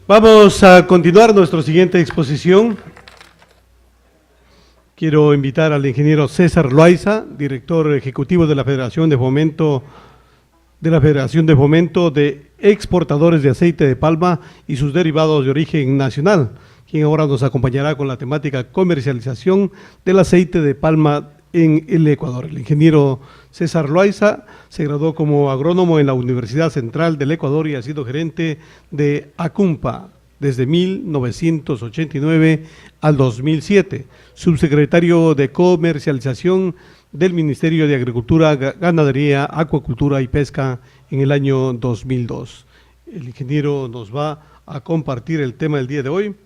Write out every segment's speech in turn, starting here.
Vamos a continuar nuestra siguiente exposición. Quiero invitar al ingeniero César Loaiza, director ejecutivo de la Federación de Fomento de Exportadores de Aceite de Palma y sus derivados de origen nacional, quien ahora nos acompañará con la temática comercialización del aceite de palma en el Ecuador. El ingeniero César Loaiza se graduó como agrónomo en la Universidad Central del Ecuador y ha sido gerente de ACUMPA desde 1989 al 2007, subsecretario de Comercialización del Ministerio de Agricultura, Ganadería, Acuacultura y Pesca en el año 2002. El ingeniero nos va a compartir el tema del día de hoy: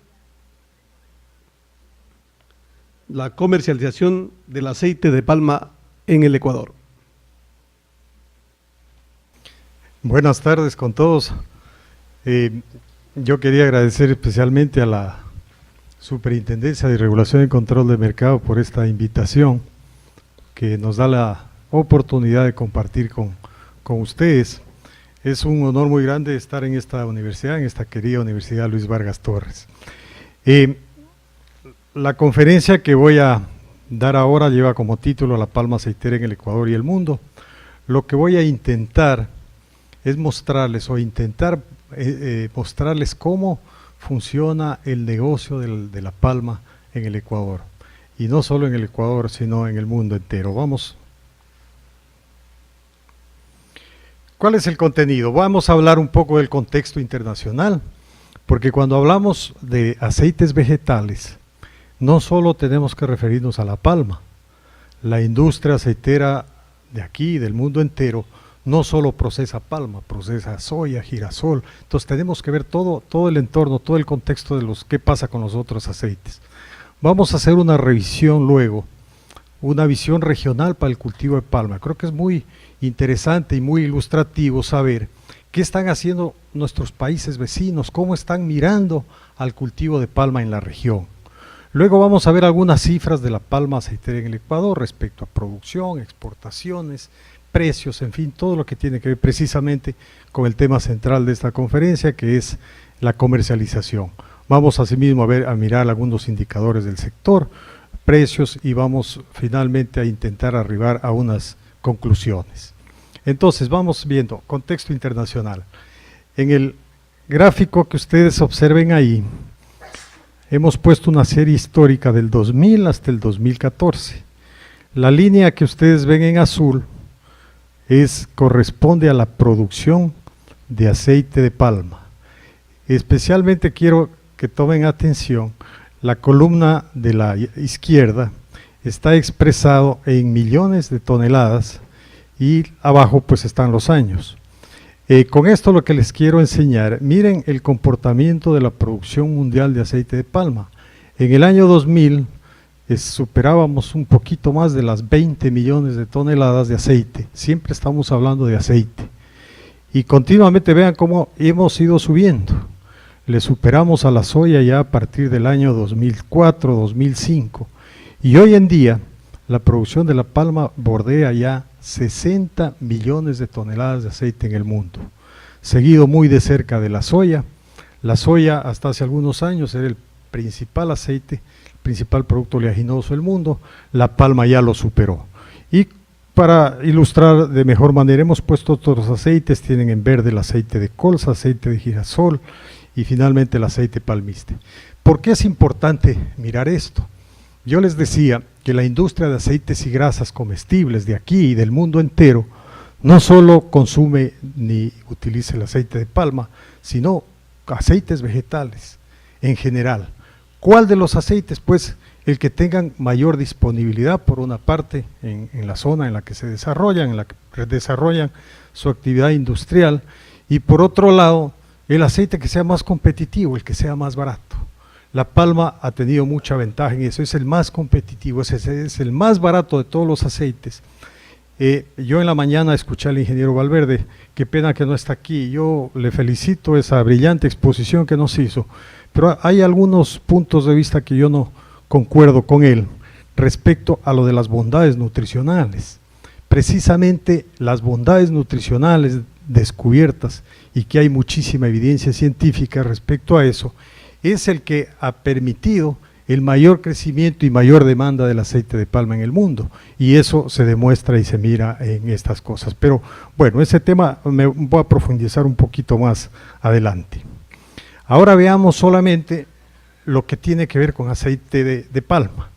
la comercialización del aceite de palma en el Ecuador. Buenas tardes con todos. Yo quería agradecer especialmente a la Superintendencia de Regulación y Control de Mercado por esta invitación que nos da la oportunidad de compartir con ustedes. Es un honor muy grande estar en esta universidad, en esta querida Universidad Luis Vargas Torres. La conferencia que voy a dar ahora lleva como título La palma aceitera en el Ecuador y el mundo. Lo que voy a intentar es mostrarles cómo funciona el negocio de la palma en el Ecuador. Y no solo en el Ecuador, sino en el mundo entero. Vamos. ¿Cuál es el contenido? Vamos a hablar un poco del contexto internacional, porque cuando hablamos de aceites vegetales, no solo tenemos que referirnos a la palma. La industria aceitera de aquí, del mundo entero, no solo procesa palma, procesa soya, girasol. Entonces tenemos que ver todo el entorno, todo el contexto de qué pasa con los otros aceites. Vamos a hacer una revisión luego, una visión regional para el cultivo de palma. Creo que es muy interesante y muy ilustrativo saber qué están haciendo nuestros países vecinos, cómo están mirando al cultivo de palma en la región. Luego vamos a ver algunas cifras de la palma aceitera en el Ecuador respecto a producción, exportaciones, precios, en fin, todo lo que tiene que ver precisamente con el tema central de esta conferencia, que es la comercialización. Vamos asimismo a mirar algunos indicadores del sector, precios, y vamos finalmente a intentar arribar a unas conclusiones. Entonces vamos viendo contexto internacional. En el gráfico que ustedes observen ahí, hemos puesto una serie histórica del 2000 hasta el 2014. La línea que ustedes ven en azul corresponde a la producción de aceite de palma. Especialmente quiero que tomen atención, la columna de la izquierda está expresado en millones de toneladas y abajo pues están los años. Con esto lo que les quiero enseñar, miren el comportamiento de la producción mundial de aceite de palma. En el año 2000 superábamos un poquito más de las 20 millones de toneladas de aceite. Siempre estamos hablando de aceite. Y continuamente vean cómo hemos ido subiendo. Le superamos a la soya ya a partir del año 2004, 2005. Y hoy en día la producción de la palma bordea ya 60 millones de toneladas de aceite en el mundo, seguido muy de cerca de la soya. La soya hasta hace algunos años era el principal aceite, el principal producto oleaginoso del mundo. La palma ya lo superó. Y para ilustrar de mejor manera hemos puesto otros aceites. Tienen en verde el aceite de colza, aceite de girasol y finalmente el aceite palmiste. ¿Por qué es importante mirar esto? Yo les decía que la industria de aceites y grasas comestibles de aquí y del mundo entero no solo consume ni utiliza el aceite de palma, sino aceites vegetales en general. ¿Cuál de los aceites? Pues el que tengan mayor disponibilidad, por una parte, en la zona en la que se desarrollan, en la que desarrollan su actividad industrial, y por otro lado, el aceite que sea más competitivo, el que sea más barato. La palma ha tenido mucha ventaja en eso, es el más competitivo, es el más barato de todos los aceites. Yo en la mañana escuché al ingeniero Valverde, qué pena que no está aquí, yo le felicito esa brillante exposición que nos hizo, pero hay algunos puntos de vista que yo no concuerdo con él respecto a lo de las bondades nutricionales. Precisamente las bondades nutricionales descubiertas y que hay muchísima evidencia científica respecto a eso, es el que ha permitido el mayor crecimiento y mayor demanda del aceite de palma en el mundo, y eso se demuestra y se mira en estas cosas. Pero bueno, ese tema me voy a profundizar un poquito más adelante. Ahora veamos solamente lo que tiene que ver con aceite de palma.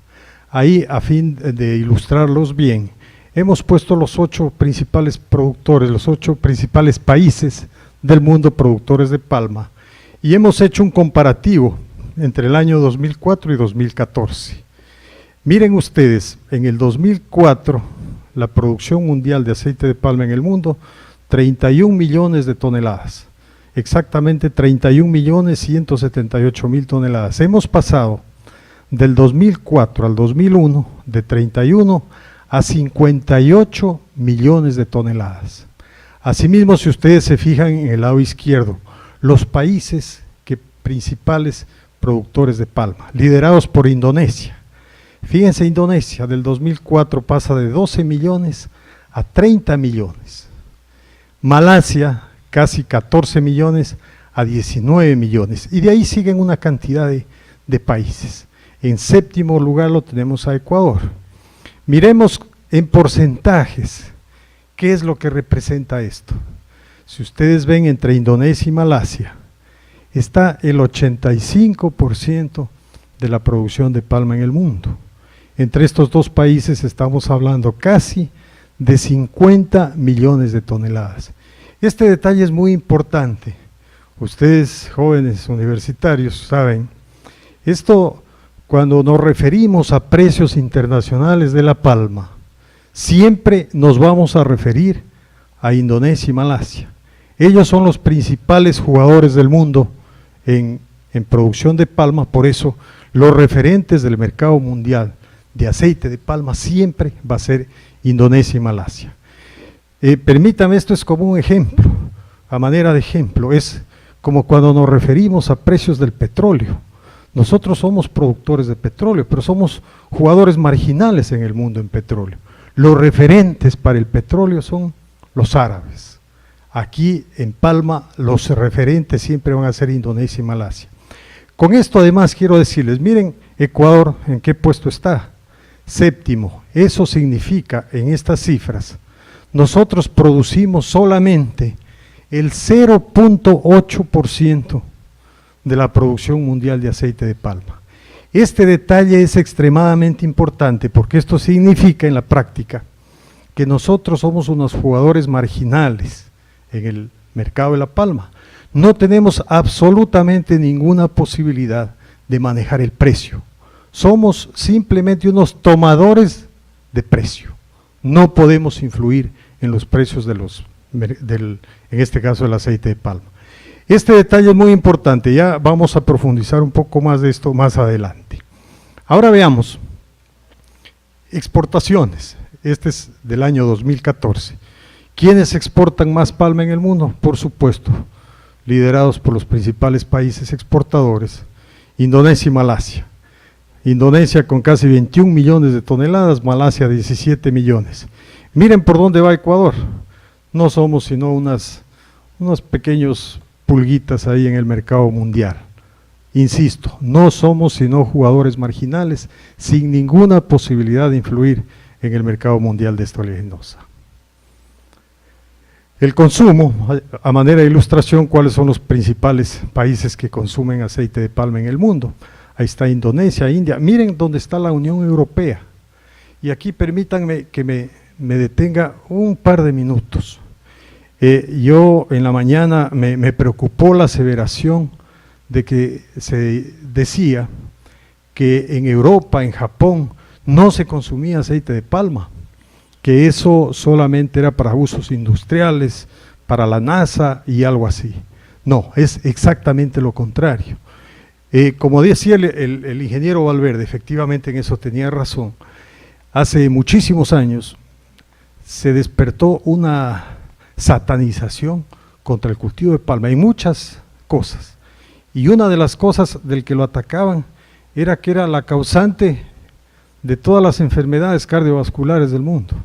Ahí, a fin de ilustrarlos bien, hemos puesto los 8 principales productores, los 8 principales países del mundo productores de palma, y hemos hecho un comparativo entre el año 2004 y 2014. Miren ustedes, en el 2004, la producción mundial de aceite de palma en el mundo, 31 millones de toneladas, exactamente 31.178.000 toneladas. Hemos pasado del 2004 al 2001, de 31 a 58 millones de toneladas. Asimismo, si ustedes se fijan en el lado izquierdo, los países principales productores de palma, liderados por Indonesia. Fíjense, Indonesia del 2004 pasa de 12 millones a 30 millones. Malasia, casi 14 millones a 19 millones. Y de ahí siguen una cantidad de países. En séptimo lugar lo tenemos a Ecuador. Miremos en porcentajes, ¿qué es lo que representa esto? Si ustedes ven entre Indonesia y Malasia, está el 85% de la producción de palma en el mundo. Entre estos dos países estamos hablando casi de 50 millones de toneladas. Este detalle es muy importante. Ustedes, jóvenes universitarios, saben, esto cuando nos referimos a precios internacionales de la palma, siempre nos vamos a referir a Indonesia y Malasia. Ellos son los principales jugadores del mundo en producción de palma, por eso los referentes del mercado mundial de aceite de palma siempre va a ser Indonesia y Malasia. Permítame, esto es como un ejemplo, a manera de ejemplo, es como cuando nos referimos a precios del petróleo. Nosotros somos productores de petróleo, pero somos jugadores marginales en el mundo en petróleo. Los referentes para el petróleo son los árabes. Aquí en Palma los referentes siempre van a ser Indonesia y Malasia. Con esto además quiero decirles, miren Ecuador en qué puesto está, séptimo. Eso significa en estas cifras, nosotros producimos solamente el 0.8% de la producción mundial de aceite de palma. Este detalle es extremadamente importante porque esto significa en la práctica que nosotros somos unos jugadores marginales en el mercado de la palma. No tenemos absolutamente ninguna posibilidad de manejar el precio. Somos simplemente unos tomadores de precio. No podemos influir en los precios en este caso del aceite de palma. Este detalle es muy importante, ya vamos a profundizar un poco más de esto más adelante. Ahora veamos, exportaciones, este es del año 2014. ¿Quiénes exportan más palma en el mundo? Por supuesto, liderados por los principales países exportadores, Indonesia y Malasia. Indonesia con casi 21 millones de toneladas, Malasia 17 millones. Miren por dónde va Ecuador, no somos sino unos pequeños pulguitas ahí en el mercado mundial. Insisto, no somos sino jugadores marginales sin ninguna posibilidad de influir en el mercado mundial de esta oleaginosa. El consumo, a manera de ilustración, ¿cuáles son los principales países que consumen aceite de palma en el mundo? Ahí está Indonesia, India. Miren dónde está la Unión Europea. Y aquí permítanme que me detenga un par de minutos. Yo en la mañana me preocupó la aseveración de que se decía que en Europa, en Japón, no se consumía aceite de palma, que eso solamente era para usos industriales, para la NASA y algo así. No, es exactamente lo contrario. Como decía el ingeniero Valverde, efectivamente en eso tenía razón, hace muchísimos años se despertó una satanización contra el cultivo de palma, hay muchas cosas, y una de las cosas del que lo atacaban era que era la causante de todas las enfermedades cardiovasculares del mundo.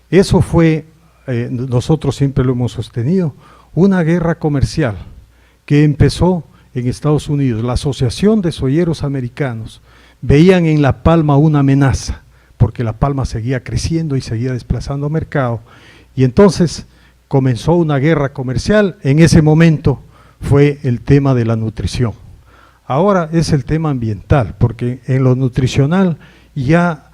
Eso fue nosotros siempre lo hemos sostenido, una guerra comercial que empezó en Estados Unidos. La Asociación de Soyeros Americanos veían en la palma una amenaza, porque la palma seguía creciendo y seguía desplazando mercado, y entonces comenzó una guerra comercial. En ese momento fue el tema de la nutrición. Ahora es el tema ambiental, porque en lo nutricional ya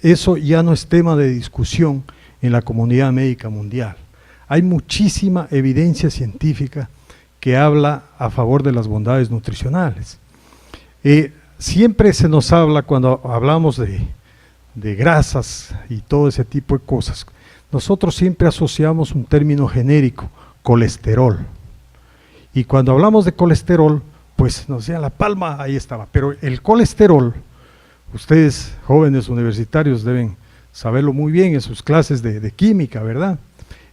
eso ya no es tema de discusión en la comunidad médica mundial. Hay muchísima evidencia científica que habla a favor de las bondades nutricionales. Siempre se nos habla, cuando hablamos de grasas y todo ese tipo de cosas, nosotros siempre asociamos un término genérico, colesterol. Y cuando hablamos de colesterol, pues nos decían la palma, ahí estaba. Pero el colesterol, ustedes jóvenes universitarios deben saberlo muy bien en sus clases de química, ¿verdad?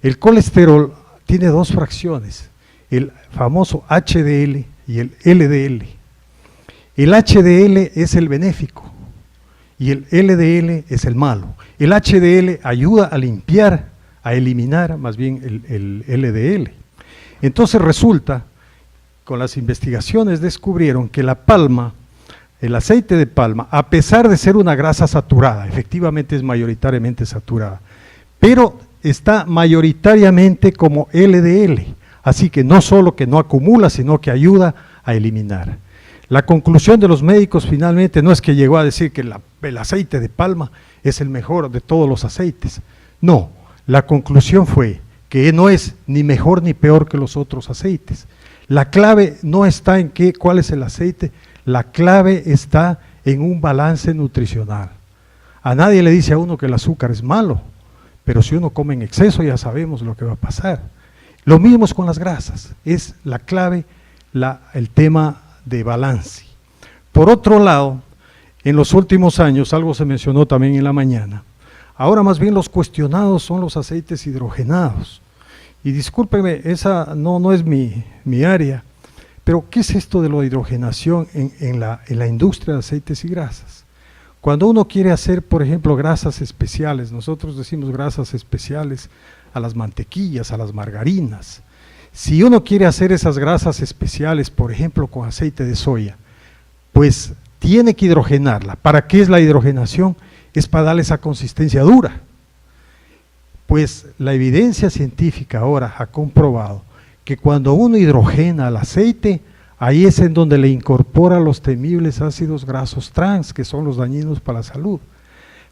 El colesterol tiene dos fracciones, el famoso HDL y el LDL. El HDL es el benéfico y el LDL es el malo. El HDL ayuda a limpiar, a eliminar más bien el LDL. Entonces resulta, con las investigaciones descubrieron que la palma, el aceite de palma, a pesar de ser una grasa saturada, efectivamente es mayoritariamente saturada, pero está mayoritariamente como LDL, así que no solo que no acumula, sino que ayuda a eliminar. La conclusión de los médicos finalmente no es que llegó a decir que el aceite de palma es el mejor de todos los aceites, no, la conclusión fue que no es ni mejor ni peor que los otros aceites. La clave no está en cuál es el aceite, la clave está en un balance nutricional. A nadie le dice a uno que el azúcar es malo, pero si uno come en exceso ya sabemos lo que va a pasar. Lo mismo es con las grasas, es la clave, el tema de balance. Por otro lado, en los últimos años, algo se mencionó también en la mañana, ahora más bien los cuestionados son los aceites hidrogenados. Y discúlpeme, esa no es mi área, pero ¿qué es esto de la hidrogenación en la industria de aceites y grasas? Cuando uno quiere hacer, por ejemplo, grasas especiales, nosotros decimos grasas especiales a las mantequillas, a las margarinas. Si uno quiere hacer esas grasas especiales, por ejemplo, con aceite de soya, pues tiene que hidrogenarla. ¿Para qué es la hidrogenación? Es para darle esa consistencia dura. Pues la evidencia científica ahora ha comprobado que cuando uno hidrogena el aceite, ahí es en donde le incorpora los temibles ácidos grasos trans, que son los dañinos para la salud.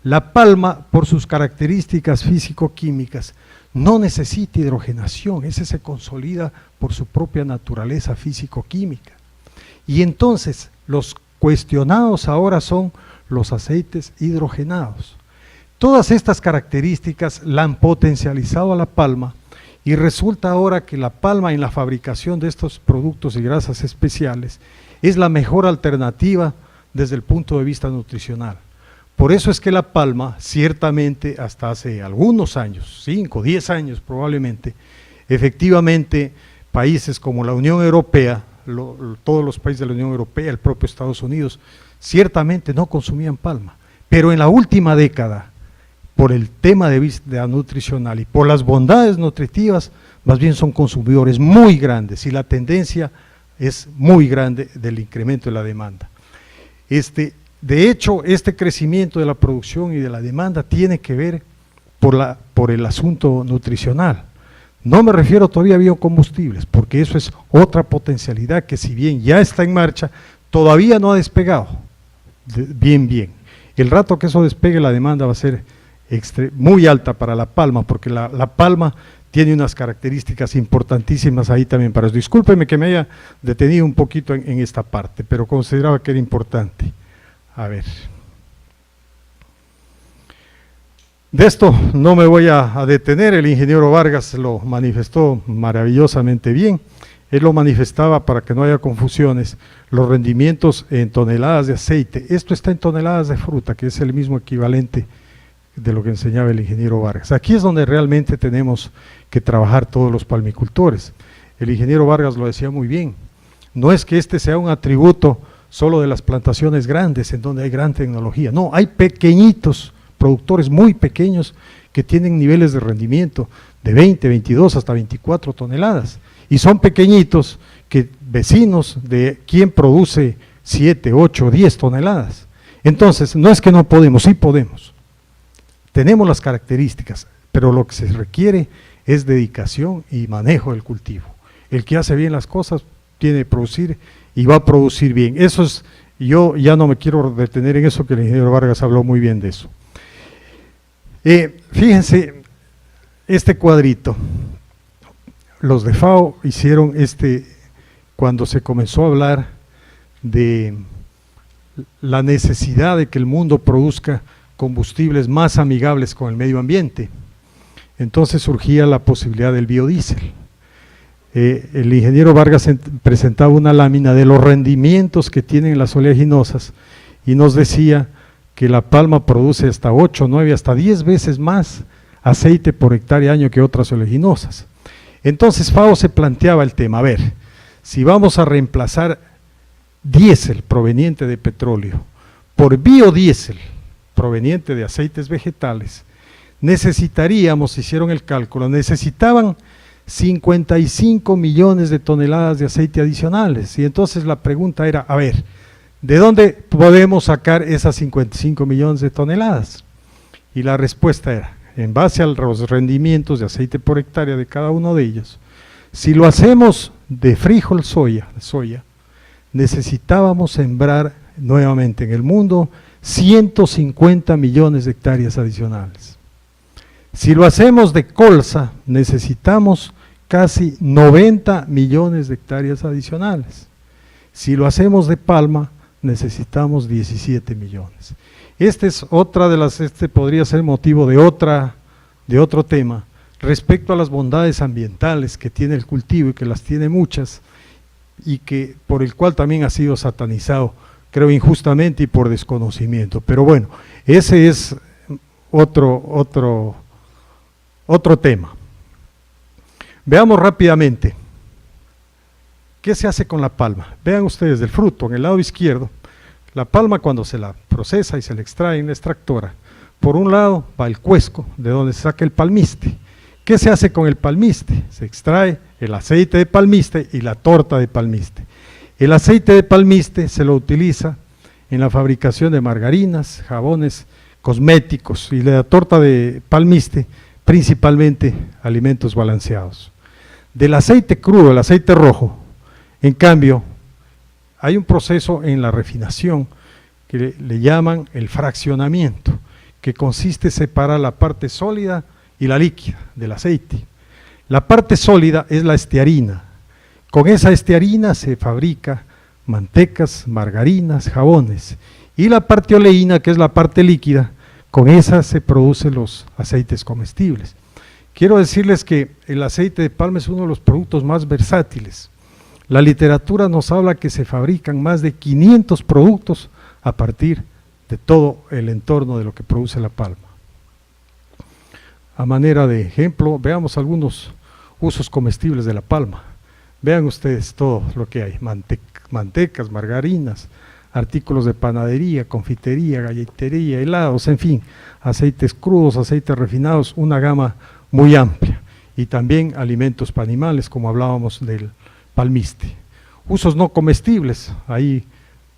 La palma, por sus características físico-químicas, no necesita hidrogenación, ese se consolida por su propia naturaleza físico-química. Y entonces, los cuestionados ahora son los aceites hidrogenados. Todas estas características la han potencializado a la palma y resulta ahora que la palma en la fabricación de estos productos y grasas especiales es la mejor alternativa desde el punto de vista nutricional. Por eso es que la palma, ciertamente hasta hace algunos años, 5, 10 años probablemente, efectivamente países como la Unión Europea, todos los países de la Unión Europea, el propio Estados Unidos, ciertamente no consumían palma, pero en la última década, por el tema de vista nutricional y por las bondades nutritivas, más bien son consumidores muy grandes y la tendencia es muy grande del incremento de la demanda. De hecho, este crecimiento de la producción y de la demanda tiene que ver por el asunto nutricional. No me refiero todavía a biocombustibles, porque eso es otra potencialidad que si bien ya está en marcha, todavía no ha despegado bien. El rato que eso despegue, la demanda va a ser muy alta para la palma, porque la palma tiene unas características importantísimas ahí también para eso. Discúlpeme que me haya detenido un poquito en esta parte, pero consideraba que era importante. A ver. De esto no me voy a detener, el ingeniero Vargas lo manifestó maravillosamente bien. Él lo manifestaba para que no haya confusiones, los rendimientos en toneladas de aceite. Esto está en toneladas de fruta, que es el mismo equivalente de lo que enseñaba el ingeniero Vargas. Aquí es donde realmente tenemos que trabajar todos los palmicultores. El ingeniero Vargas lo decía muy bien, no es que este sea un atributo solo de las plantaciones grandes en donde hay gran tecnología, no, hay pequeñitos productores muy pequeños que tienen niveles de rendimiento de 20, 22 hasta 24 toneladas. Y son pequeñitos que vecinos de quien produce 7, 8, 10 toneladas. Entonces, no es que no podemos, sí podemos. Tenemos las características, pero lo que se requiere es dedicación y manejo del cultivo. El que hace bien las cosas tiene que producir y va a producir bien. Eso es, yo ya no me quiero detener en eso, que el ingeniero Vargas habló muy bien de eso. Fíjense, este cuadrito, los de FAO hicieron cuando se comenzó a hablar de la necesidad de que el mundo produzca combustibles más amigables con el medio ambiente. Entonces surgía la posibilidad del biodiesel. El ingeniero Vargas presentaba una lámina de los rendimientos que tienen las oleaginosas y nos decía que la palma produce hasta 8, 9, hasta 10 veces más aceite por hectárea año que otras oleaginosas. Entonces FAO se planteaba el tema, a ver, si vamos a reemplazar diésel proveniente de petróleo por biodiesel proveniente de aceites vegetales, necesitaríamos, hicieron el cálculo, necesitaban 55 millones de toneladas de aceite adicionales. Y entonces la pregunta era, a ver, ¿de dónde podemos sacar esas 55 millones de toneladas? Y la respuesta era, en base a los rendimientos de aceite por hectárea de cada uno de ellos, si lo hacemos de frijol soya, necesitábamos sembrar nuevamente en el mundo 150 millones de hectáreas adicionales. Si lo hacemos de colza, necesitamos casi 90 millones de hectáreas adicionales. Si lo hacemos de palma, necesitamos 17 millones. Es otra de las, podría ser motivo de otro tema, respecto a las bondades ambientales que tiene el cultivo y que las tiene muchas, y que por el cual también ha sido satanizado, creo injustamente y por desconocimiento. Pero bueno, ese es otro tema. Veamos rápidamente, ¿qué se hace con la palma? Vean ustedes del fruto, en el lado izquierdo, la palma cuando se la procesa y se la extrae en la extractora, por un lado va el cuesco, de donde se saca el palmiste. ¿Qué se hace con el palmiste? Se extrae el aceite de palmiste y la torta de palmiste. El aceite de palmiste se lo utiliza en la fabricación de margarinas, jabones, cosméticos, y la torta de palmiste principalmente alimentos balanceados. Del aceite crudo, el aceite rojo, en cambio, hay un proceso en la refinación que le llaman el fraccionamiento, que consiste en separar la parte sólida y la líquida del aceite. La parte sólida es la estearina. Con esa estearina se fabrica mantecas, margarinas, jabones. Y la parte oleína, que es la parte líquida, con esa se producen los aceites comestibles. Quiero decirles que el aceite de palma es uno de los productos más versátiles. La literatura nos habla que se fabrican más de 500 productos a partir de todo el entorno de lo que produce la palma. A manera de ejemplo, veamos algunos usos comestibles de la palma. Vean ustedes todo lo que hay, mantecas, margarinas, artículos de panadería, confitería, galletería, helados, en fin, aceites crudos, aceites refinados, una gama muy amplia. Y también alimentos para animales, como hablábamos del palmiste. Usos no comestibles, ahí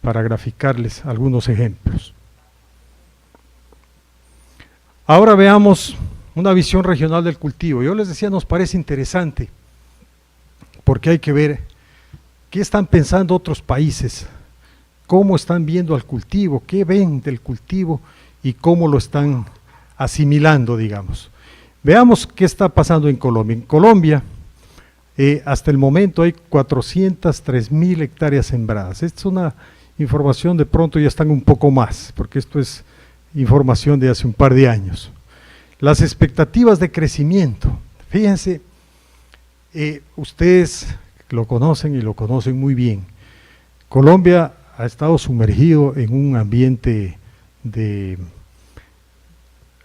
para graficarles algunos ejemplos. Ahora veamos una visión regional del cultivo. Yo les decía, nos parece interesante, porque hay que ver qué están pensando otros países, cómo están viendo al cultivo, qué ven del cultivo y cómo lo están asimilando, digamos. Veamos qué está pasando en Colombia. En Colombia, hasta el momento hay 403.000 hectáreas sembradas. Esta es una información, de pronto ya están un poco más, porque esto es información de hace un par de años. Las expectativas de crecimiento, fíjense, ustedes lo conocen y lo conocen muy bien. Colombia ha estado sumergido en un ambiente en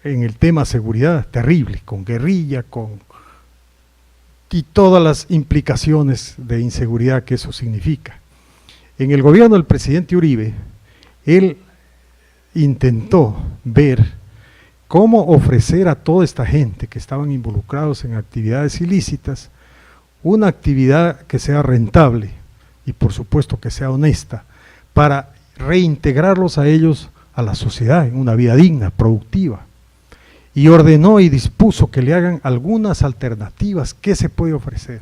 el tema seguridad terrible, con guerrilla, y todas las implicaciones de inseguridad que eso significa. En el gobierno del presidente Uribe, él intentó ver cómo ofrecer a toda esta gente que estaban involucrados en actividades ilícitas una actividad que sea rentable y por supuesto que sea honesta, para reintegrarlos a ellos a la sociedad en una vida digna, productiva. Y ordenó y dispuso que le hagan algunas alternativas. ¿Qué se puede ofrecer?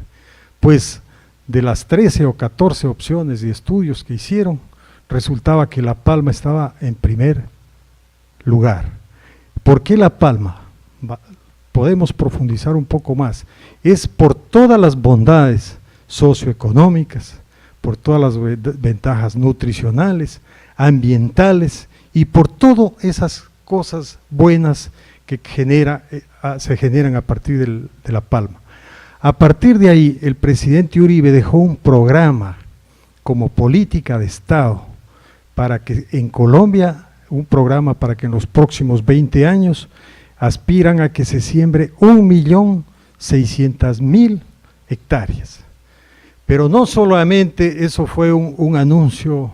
Pues de las 13 o 14 opciones y estudios que hicieron, resultaba que La Palma estaba en primer lugar. ¿Por qué La Palma? Podemos profundizar un poco más. Es por todas las bondades socioeconómicas, por todas las ventajas nutricionales, ambientales y por todas esas cosas buenas que se generan a partir de La Palma. A partir de ahí, el presidente Uribe dejó un programa como política de Estado para que en Colombia, un programa para que en los próximos 20 años aspiran a que se siembre 1.600.000 hectáreas. Pero no solamente eso fue un anuncio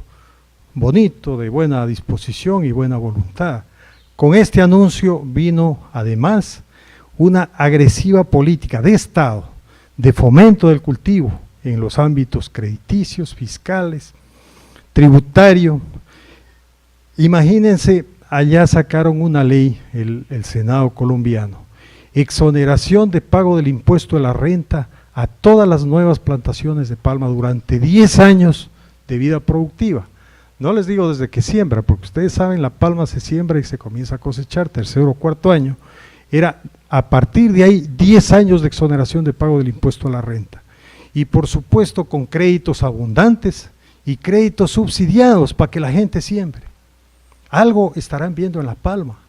bonito, de buena disposición y buena voluntad. Con este anuncio vino además una agresiva política de Estado, de fomento del cultivo en los ámbitos crediticios, fiscales, tributario. Imagínense, allá sacaron una ley, el Senado colombiano, exoneración de pago del impuesto de la renta a todas las nuevas plantaciones de palma durante 10 años de vida productiva. No les digo desde que siembra, porque ustedes saben, la palma se siembra y se comienza a cosechar tercero o cuarto año. Era a partir de ahí 10 años de exoneración de pago del impuesto a la renta. Y por supuesto con créditos abundantes y créditos subsidiados para que la gente siembre. Algo estarán viendo en La Palma.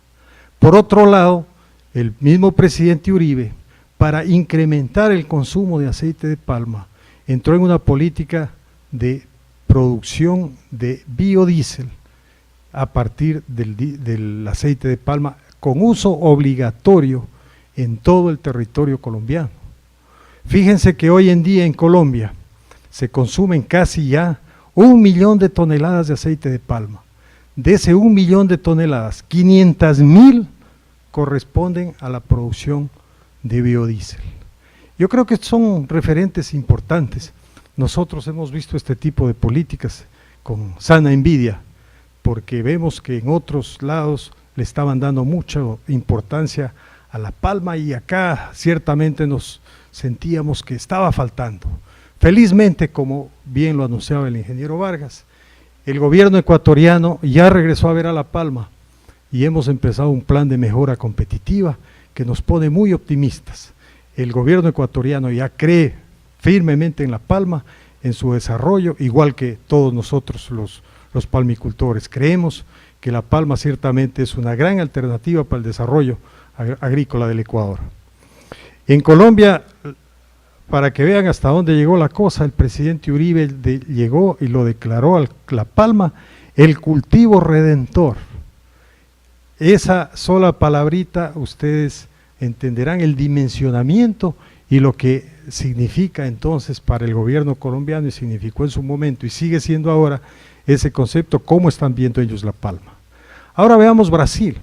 Por otro lado, el mismo presidente Uribe, para incrementar el consumo de aceite de palma, entró en una política de producción de biodiesel a partir del aceite de palma con uso obligatorio en todo el territorio colombiano. Fíjense que hoy en día en Colombia se consumen casi ya 1 millón de toneladas de aceite de palma. De ese 1 millón de toneladas, 500.000 corresponden a la producción de biodiesel. Yo creo que son referentes importantes. Nosotros hemos visto este tipo de políticas con sana envidia, porque vemos que en otros lados le estaban dando mucha importancia a La Palma y acá ciertamente nos sentíamos que estaba faltando. Felizmente, como bien lo anunciaba el ingeniero Vargas, el gobierno ecuatoriano ya regresó a ver a La Palma y hemos empezado un plan de mejora competitiva que nos pone muy optimistas. El gobierno ecuatoriano ya cree firmemente en La Palma, en su desarrollo, igual que todos nosotros los palmicultores. Creemos que La Palma ciertamente es una gran alternativa para el desarrollo agrícola del Ecuador. En Colombia, para que vean hasta dónde llegó la cosa, el presidente Uribe llegó y lo declaró a La Palma el cultivo redentor. Esa sola palabrita ustedes entenderán el dimensionamiento y lo que significa entonces para el gobierno colombiano y significó en su momento y sigue siendo ahora ese concepto, cómo están viendo ellos La Palma. Ahora veamos Brasil.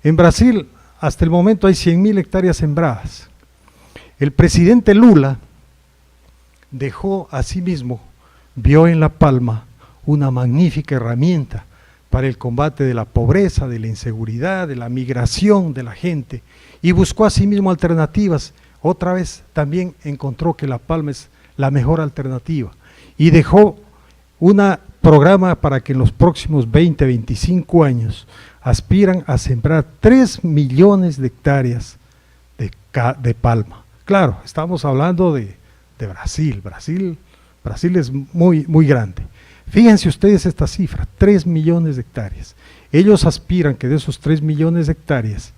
En Brasil hasta el momento hay 100.000 hectáreas sembradas. El presidente Lula dejó asimismo, vio en La Palma una magnífica herramienta para el combate de la pobreza, de la inseguridad, de la migración de la gente y buscó asimismo alternativas. Otra vez también encontró que La Palma es la mejor alternativa y dejó un programa para que en los próximos 20, 25 años aspiran a sembrar 3 millones de hectáreas de palma. Claro, estamos hablando de Brasil. Brasil es muy, muy grande. Fíjense ustedes esta cifra, 3 millones de hectáreas. Ellos aspiran que de esos 3 millones de hectáreas,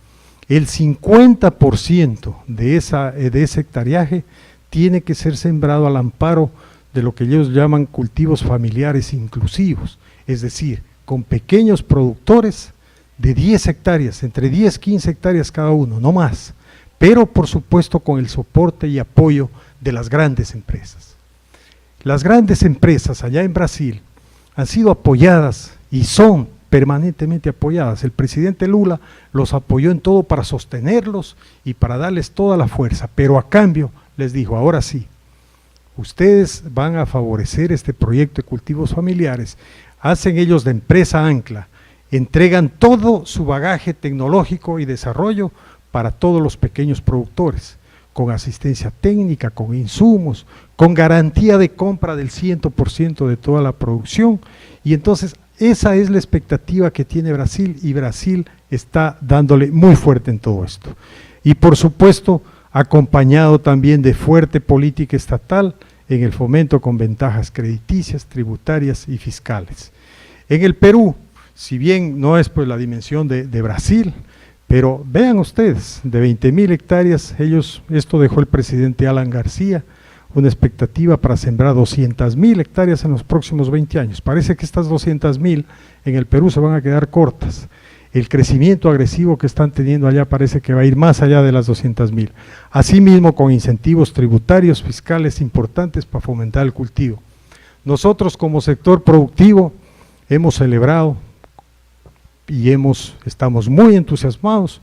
el 50% de ese hectareaje tiene que ser sembrado al amparo de lo que ellos llaman cultivos familiares inclusivos, es decir, con pequeños productores de 10 hectáreas, entre 10 y 15 hectáreas cada uno, no más, pero por supuesto con el soporte y apoyo de las grandes empresas. Las grandes empresas allá en Brasil han sido apoyadas y son permanentemente apoyadas. El presidente Lula los apoyó en todo para sostenerlos y para darles toda la fuerza, pero a cambio les dijo, ahora sí, ustedes van a favorecer este proyecto de cultivos familiares, hacen ellos de empresa ancla, entregan todo su bagaje tecnológico y desarrollo para todos los pequeños productores, con asistencia técnica, con insumos, con garantía de compra del 100% de toda la producción, y entonces esa es la expectativa que tiene Brasil, y Brasil está dándole muy fuerte en todo esto. Y por supuesto, acompañado también de fuerte política estatal en el fomento con ventajas crediticias, tributarias y fiscales. En el Perú, si bien no es pues la dimensión de Brasil, pero vean ustedes, de 20.000 hectáreas, esto dejó el presidente Alan García, una expectativa para sembrar 200.000 hectáreas en los próximos 20 años. Parece que estas 200.000 en el Perú se van a quedar cortas. El crecimiento agresivo que están teniendo allá parece que va a ir más allá de las 200.000. Asimismo, con incentivos tributarios, fiscales importantes para fomentar el cultivo. Nosotros como sector productivo hemos celebrado y estamos muy entusiasmados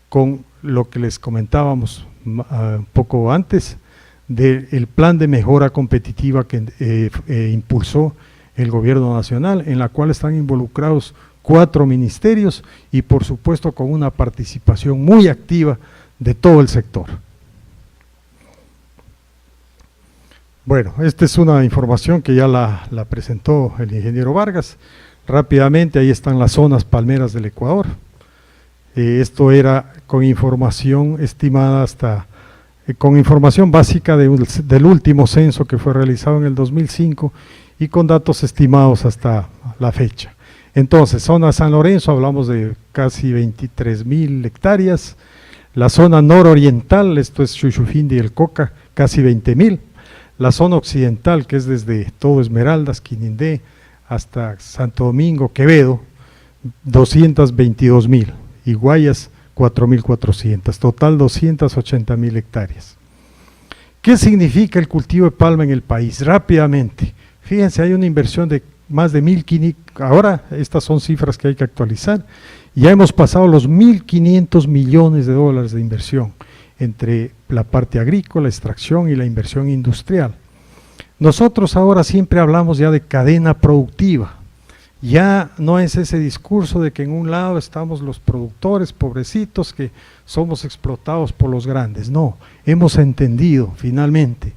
con lo que les comentábamos un poco antes del plan de mejora competitiva que impulsó el gobierno nacional, en la cual están involucrados 4 ministerios y por supuesto con una participación muy activa de todo el sector. Bueno, esta es una información que ya la presentó el ingeniero Vargas. Rápidamente, ahí están las zonas palmeras del Ecuador. Esto era con información estimada con información básica del último censo que fue realizado en el 2005 y con datos estimados hasta la fecha. Entonces, zona San Lorenzo, hablamos de casi 23.000 hectáreas. La zona nororiental, esto es Chuchufindi y el Coca, casi 20.000. La zona occidental, que es desde todo Esmeraldas, Quinindé, hasta Santo Domingo, Quevedo, 222.000, y Guayas 4.400, total 280.000 hectáreas. ¿Qué significa el cultivo de palma en el país? Rápidamente, fíjense, hay una inversión de más de 1.500, ahora estas son cifras que hay que actualizar, ya hemos pasado los 1.500 millones de dólares de inversión entre la parte agrícola, extracción y la inversión industrial. Nosotros ahora siempre hablamos ya de cadena productiva, ya no es ese discurso de que en un lado estamos los productores pobrecitos que somos explotados por los grandes, no, hemos entendido finalmente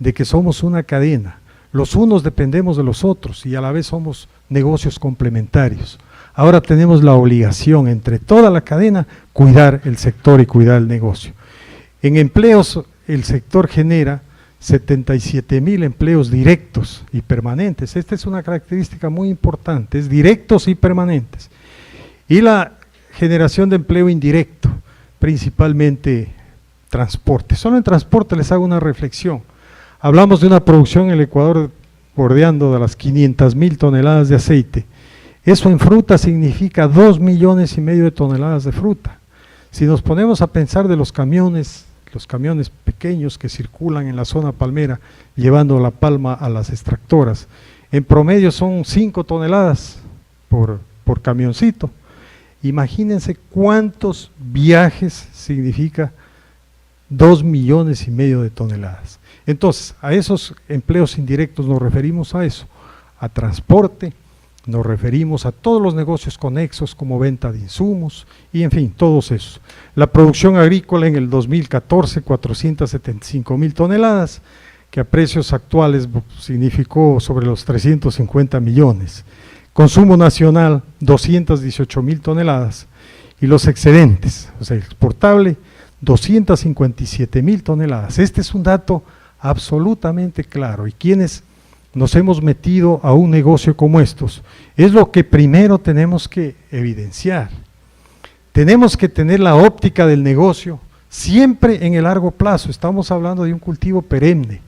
de que somos una cadena, los unos dependemos de los otros y a la vez somos negocios complementarios. Ahora tenemos la obligación entre toda la cadena cuidar el sector y cuidar el negocio. En empleos el sector genera 77.000 empleos directos y permanentes. Esta es una característica muy importante, es directos y permanentes. Y la generación de empleo indirecto, principalmente transporte. Solo en transporte les hago una reflexión. Hablamos de una producción en el Ecuador bordeando de las 500.000 toneladas de aceite. Eso en fruta significa 2,5 millones de toneladas de fruta. Si nos ponemos a pensar de los camiones pequeños que circulan en la zona palmera llevando la palma a las extractoras, en promedio son 5 toneladas por camioncito. Imagínense cuántos viajes significa 2,5 millones de toneladas. Entonces, a esos empleos indirectos nos referimos a eso, a transporte, nos referimos a todos los negocios conexos como venta de insumos y en fin, todos esos. La producción agrícola en el 2014, 475.000 toneladas, que a precios actuales significó sobre los 350 millones. Consumo nacional, 218.000 toneladas y los excedentes, o sea, exportable, 257.000 toneladas. Este es un dato absolutamente claro y quienes nos hemos metido a un negocio como estos, es lo que primero tenemos que evidenciar. Tenemos que tener la óptica del negocio siempre en el largo plazo, estamos hablando de un cultivo perenne.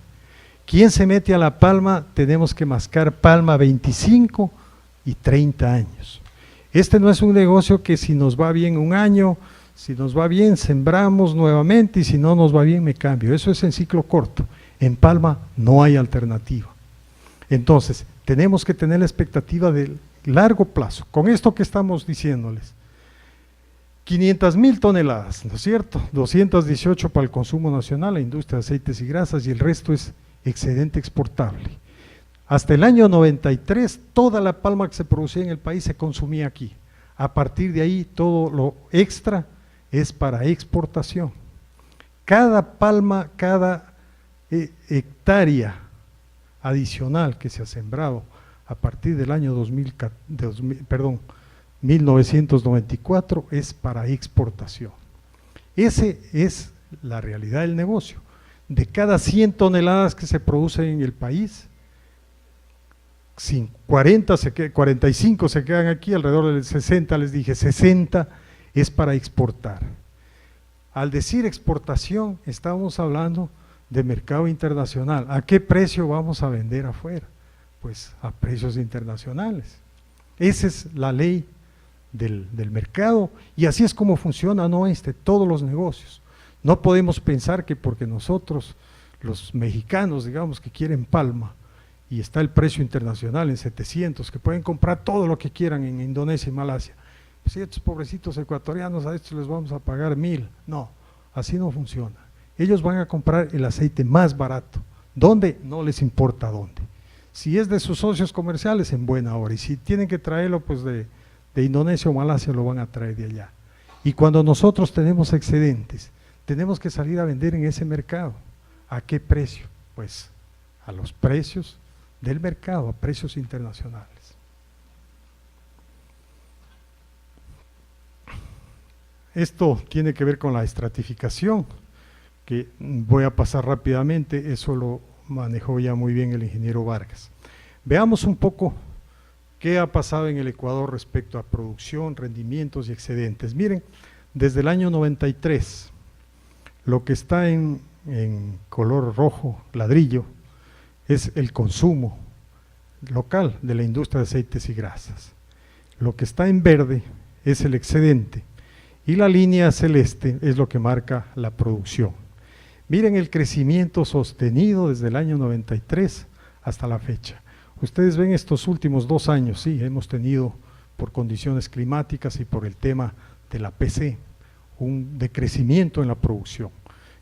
Quien se mete a la palma, tenemos que mascar palma 25 y 30 años. Este no es un negocio que si nos va bien un año, si nos va bien sembramos nuevamente y si no nos va bien me cambio, eso es en ciclo corto. En palma no hay alternativa. Entonces, tenemos que tener la expectativa del largo plazo, con esto que estamos diciéndoles, 500,000 toneladas, ¿no es cierto? 218 para el consumo nacional, la industria de aceites y grasas, y el resto es excedente exportable. Hasta el año 93, toda la palma que se producía en el país se consumía aquí. A partir de ahí, todo lo extra es para exportación. Cada palma, cada hectárea adicional que se ha sembrado a partir del año 1994 es para exportación. Esa es la realidad del negocio. De cada 100 toneladas que se producen en el país, 45 se quedan aquí, alrededor de 60, les dije, 60 es para exportar. Al decir exportación, estamos hablando de mercado internacional. ¿A qué precio vamos a vender afuera? Pues a precios internacionales. Esa es la ley del mercado, y así es como funciona todos los negocios. No podemos pensar que porque nosotros, los mexicanos, digamos, que quieren palma, y está el precio internacional en 700, que pueden comprar todo lo que quieran en Indonesia y Malasia, pues estos pobrecitos ecuatorianos, a estos les vamos a pagar 1,000. No, así no funciona. Ellos van a comprar el aceite más barato. ¿Dónde? No les importa dónde. Si es de sus socios comerciales, en buena hora, y si tienen que traerlo pues de Indonesia o Malasia, lo van a traer de allá. Y cuando nosotros tenemos excedentes, tenemos que salir a vender en ese mercado. ¿A qué precio? Pues a los precios del mercado, a precios internacionales. Esto tiene que ver con la estratificación, que voy a pasar rápidamente, eso lo manejó ya muy bien el ingeniero Vargas. Veamos un poco qué ha pasado en el Ecuador respecto a producción, rendimientos y excedentes. Miren, desde el año 93, lo que está en color rojo, ladrillo, es el consumo local de la industria de aceites y grasas. Lo que está en verde es el excedente, y la línea celeste es lo que marca la producción. Miren el crecimiento sostenido desde el año 93 hasta la fecha. Ustedes ven estos últimos 2 años, sí, hemos tenido por condiciones climáticas y por el tema de la PC, un decrecimiento en la producción.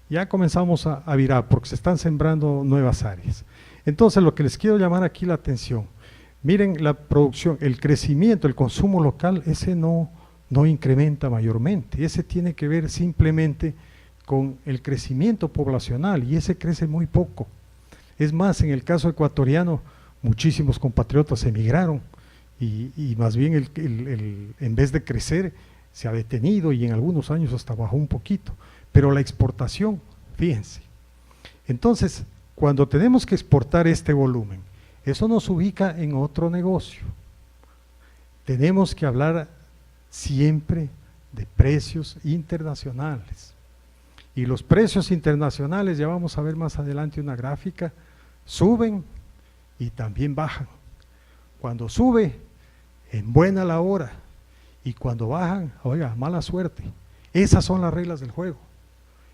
Ya comenzamos a virar porque se están sembrando nuevas áreas. Entonces, lo que les quiero llamar aquí la atención, miren la producción, el crecimiento, el consumo local, ese no incrementa mayormente, ese tiene que ver simplemente con el crecimiento poblacional, y ese crece muy poco. Es más, en el caso ecuatoriano, muchísimos compatriotas emigraron, y más bien en vez de crecer, se ha detenido, y en algunos años hasta bajó un poquito. Pero la exportación, fíjense. Entonces, cuando tenemos que exportar este volumen, eso nos ubica en otro negocio. Tenemos que hablar siempre de precios internacionales. Y los precios internacionales, ya vamos a ver más adelante una gráfica, suben y también bajan. Cuando sube, en buena la hora, y cuando bajan, oiga, mala suerte. Esas son las reglas del juego.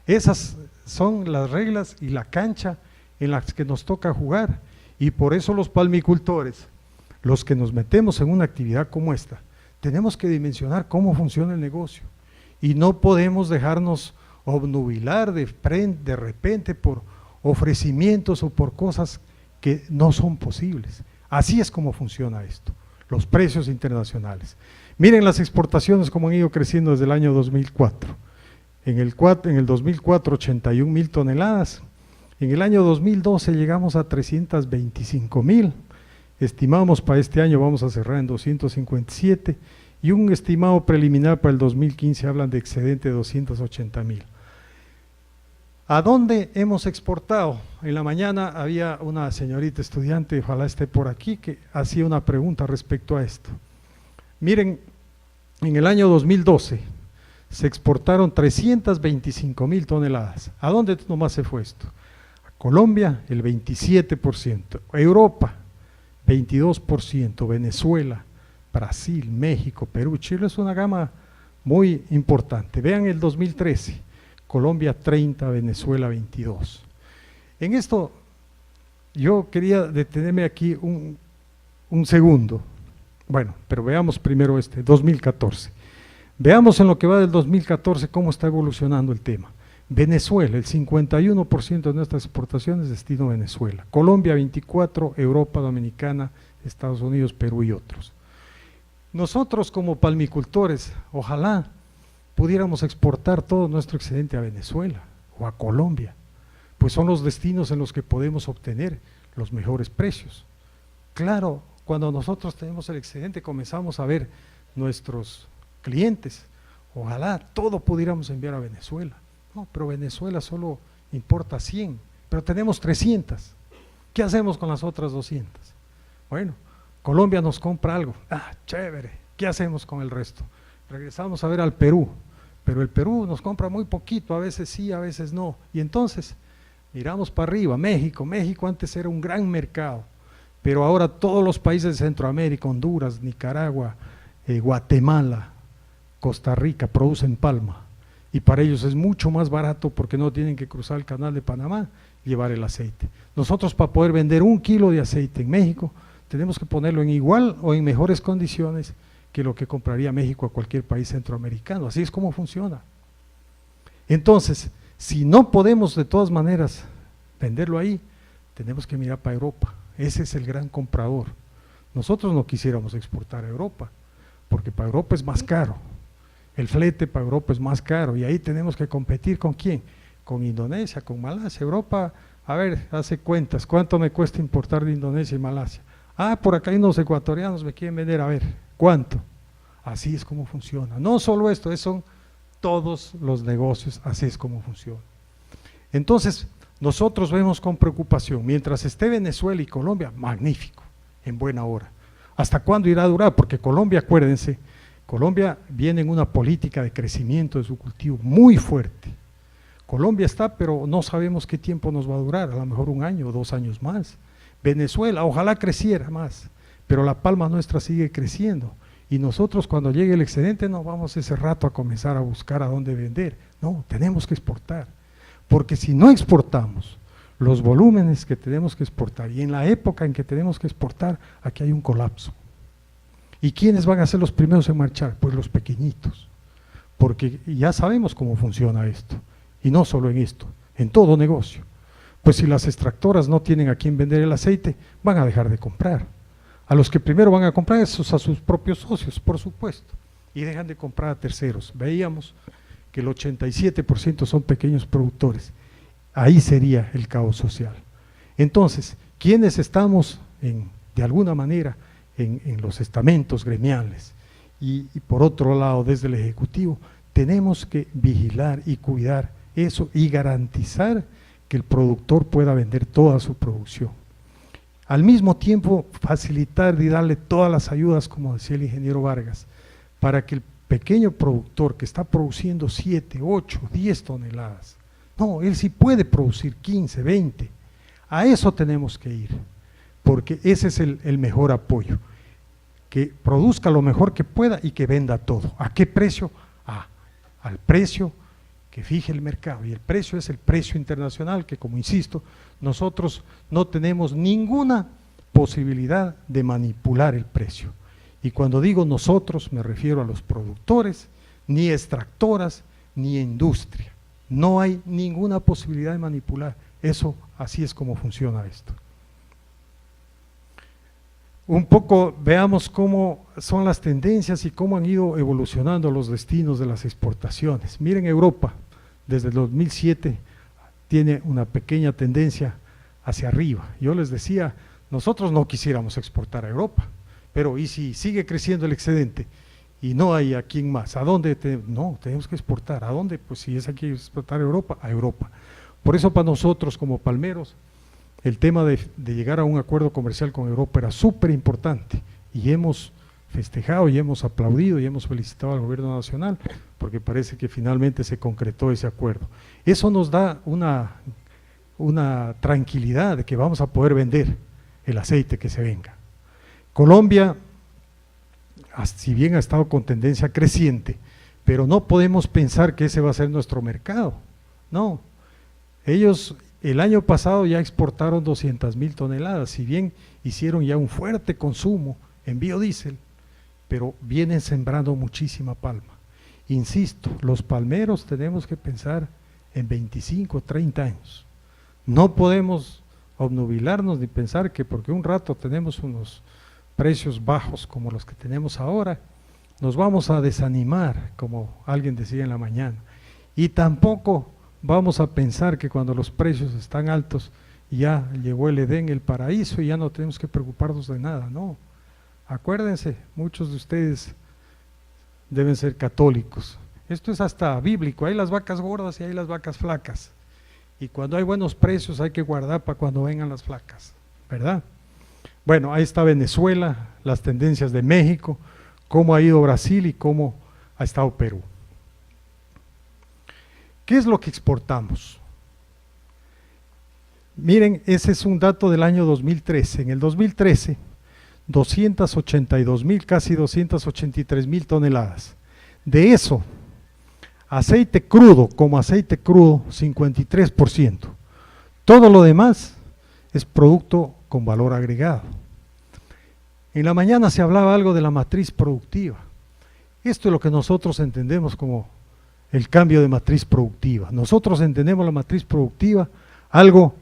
Esas son las reglas y la cancha en las que nos toca jugar, y por eso los palmicultores, los que nos metemos en una actividad como esta, tenemos que dimensionar cómo funciona el negocio, y no podemos dejarnos obnubilar de repente por ofrecimientos o por cosas que no son posibles. Así es como funciona esto, los precios internacionales. Miren las exportaciones como han ido creciendo desde el año 2004. En el 2004, 81,000 toneladas. En el año 2012 llegamos a 325,000. Estimamos para este año vamos a cerrar en 257, y un estimado preliminar para el 2015 hablan de excedente de 280,000. ¿A dónde hemos exportado? En la mañana había una señorita estudiante, ojalá esté por aquí, que hacía una pregunta respecto a esto. Miren, en el año 2012 se exportaron 325,000 toneladas. ¿A dónde nomás se fue esto? A Colombia, el 27%, Europa, 22%, Venezuela, Brasil, México, Perú, Chile. Es una gama muy importante. Vean el 2013, Colombia 30, Venezuela 22. En esto yo quería detenerme aquí un segundo, Bueno, pero veamos primero 2014. Veamos en lo que va del 2014 cómo está evolucionando el tema. Venezuela, el 51% de nuestras exportaciones destino a Venezuela. Colombia, 24%, Europa, Dominicana, Estados Unidos, Perú y otros. Nosotros como palmicultores, ojalá pudiéramos exportar todo nuestro excedente a Venezuela o a Colombia, pues son los destinos en los que podemos obtener los mejores precios. Claro, cuando nosotros tenemos el excedente comenzamos a ver nuestros clientes, ojalá todo pudiéramos enviar a Venezuela. No, pero Venezuela solo importa 100, pero tenemos 300. ¿Qué hacemos con las otras 200? Bueno, Colombia nos compra algo, chévere, ¿qué hacemos con el resto? Regresamos a ver al Perú, pero el Perú nos compra muy poquito, a veces sí, a veces no, y entonces miramos para arriba, México antes era un gran mercado, pero ahora todos los países de Centroamérica, Honduras, Nicaragua, Guatemala, Costa Rica producen palma, y para ellos es mucho más barato porque no tienen que cruzar el canal de Panamá y llevar el aceite. Nosotros para poder vender 1 kilo de aceite en México tenemos que ponerlo en igual o en mejores condiciones que lo que compraría México a cualquier país centroamericano. Así es como funciona. Entonces, si no podemos de todas maneras venderlo ahí, tenemos que mirar para Europa. Ese es el gran comprador. Nosotros no quisiéramos exportar a Europa, porque para Europa es más caro. El flete para Europa es más caro y ahí tenemos que competir ¿con quién? Con Indonesia, con Malasia. Europa, a ver, hace cuentas, ¿cuánto me cuesta importar de Indonesia y Malasia? Por acá hay unos ecuatorianos me quieren vender, a ver, ¿cuánto? Así es como funciona. No solo esto, son todos los negocios, así es como funciona. Entonces, nosotros vemos con preocupación, mientras esté Venezuela y Colombia, magnífico, en buena hora. ¿Hasta cuándo irá a durar? Porque Colombia, acuérdense, Colombia viene en una política de crecimiento de su cultivo muy fuerte. Colombia está, pero no sabemos qué tiempo nos va a durar, a lo mejor 1 año o 2 años más. Venezuela, ojalá creciera más, pero la palma nuestra sigue creciendo. Y nosotros cuando llegue el excedente no vamos ese rato a comenzar a buscar a dónde vender. No, tenemos que exportar. Porque si no exportamos los volúmenes que tenemos que exportar, y en la época en que tenemos que exportar, aquí hay un colapso. ¿Y quiénes van a ser los primeros en marchar? Pues los pequeñitos, porque ya sabemos cómo funciona esto, y no solo en esto, en todo negocio. Pues si las extractoras no tienen a quién vender el aceite, van a dejar de comprar. A los que primero van a comprar es a sus propios socios, por supuesto, y dejan de comprar a terceros. Veíamos que el 87% son pequeños productores. Ahí sería el caos social. Entonces, ¿quiénes estamos de alguna manera en los estamentos gremiales? Y por otro lado, desde el Ejecutivo, tenemos que vigilar y cuidar eso y garantizar que el productor pueda vender toda su producción. Al mismo tiempo, facilitar y darle todas las ayudas, como decía el ingeniero Vargas, para que el pequeño productor que está produciendo 7, 8, 10 toneladas, no, él sí puede producir 15, 20, a eso tenemos que ir, porque ese es el mejor apoyo, que produzca lo mejor que pueda y que venda todo. ¿A qué precio? Al precio que fije el mercado, y el precio es el precio internacional, que como insisto, nosotros no tenemos ninguna posibilidad de manipular el precio. Y cuando digo nosotros, me refiero a los productores, ni extractoras, ni industria. No hay ninguna posibilidad de manipular. Eso, así es como funciona esto. Un poco veamos cómo son las tendencias y cómo han ido evolucionando los destinos de las exportaciones. Miren, Europa, desde el 2007, tiene una pequeña tendencia hacia arriba. Yo les decía, nosotros no quisiéramos exportar a Europa, pero ¿y si sigue creciendo el excedente y no hay a quién más? ¿A dónde? No, tenemos que exportar. ¿A dónde? Pues si es aquí exportar a Europa, a Europa. Por eso para nosotros como palmeros, el tema de llegar a un acuerdo comercial con Europa era súper importante y hemos festejado y hemos aplaudido y hemos felicitado al gobierno nacional porque parece que finalmente se concretó ese acuerdo. Eso nos da una tranquilidad de que vamos a poder vender el aceite que se venga. Colombia, si bien ha estado con tendencia creciente, pero no podemos pensar que ese va a ser nuestro mercado, no. Ellos el año pasado ya exportaron 200,000 toneladas, si bien hicieron ya un fuerte consumo en biodiesel, pero vienen sembrando muchísima palma. Insisto, los palmeros tenemos que pensar en 25, 30 años. No podemos obnubilarnos ni pensar que porque un rato tenemos unos precios bajos como los que tenemos ahora, nos vamos a desanimar, como alguien decía en la mañana. Y tampoco vamos a pensar que cuando los precios están altos, ya llegó el Edén, el paraíso, y ya no tenemos que preocuparnos de nada, no. Acuérdense, muchos de ustedes deben ser católicos. Esto es hasta bíblico, hay las vacas gordas y hay las vacas flacas. Y cuando hay buenos precios hay que guardar para cuando vengan las flacas, ¿verdad? Bueno, ahí está Venezuela, las tendencias de México, cómo ha ido Brasil y cómo ha estado Perú. ¿Qué es lo que exportamos? Miren, ese es un dato del año 2013. En el 2013, 282,000, casi 283,000 toneladas. De eso, aceite crudo, como aceite crudo, 53%. Todo lo demás es producto con valor agregado. En la mañana se hablaba algo de la matriz productiva. Esto es lo que nosotros entendemos como el cambio de matriz productiva. Nosotros entendemos la matriz productiva, algo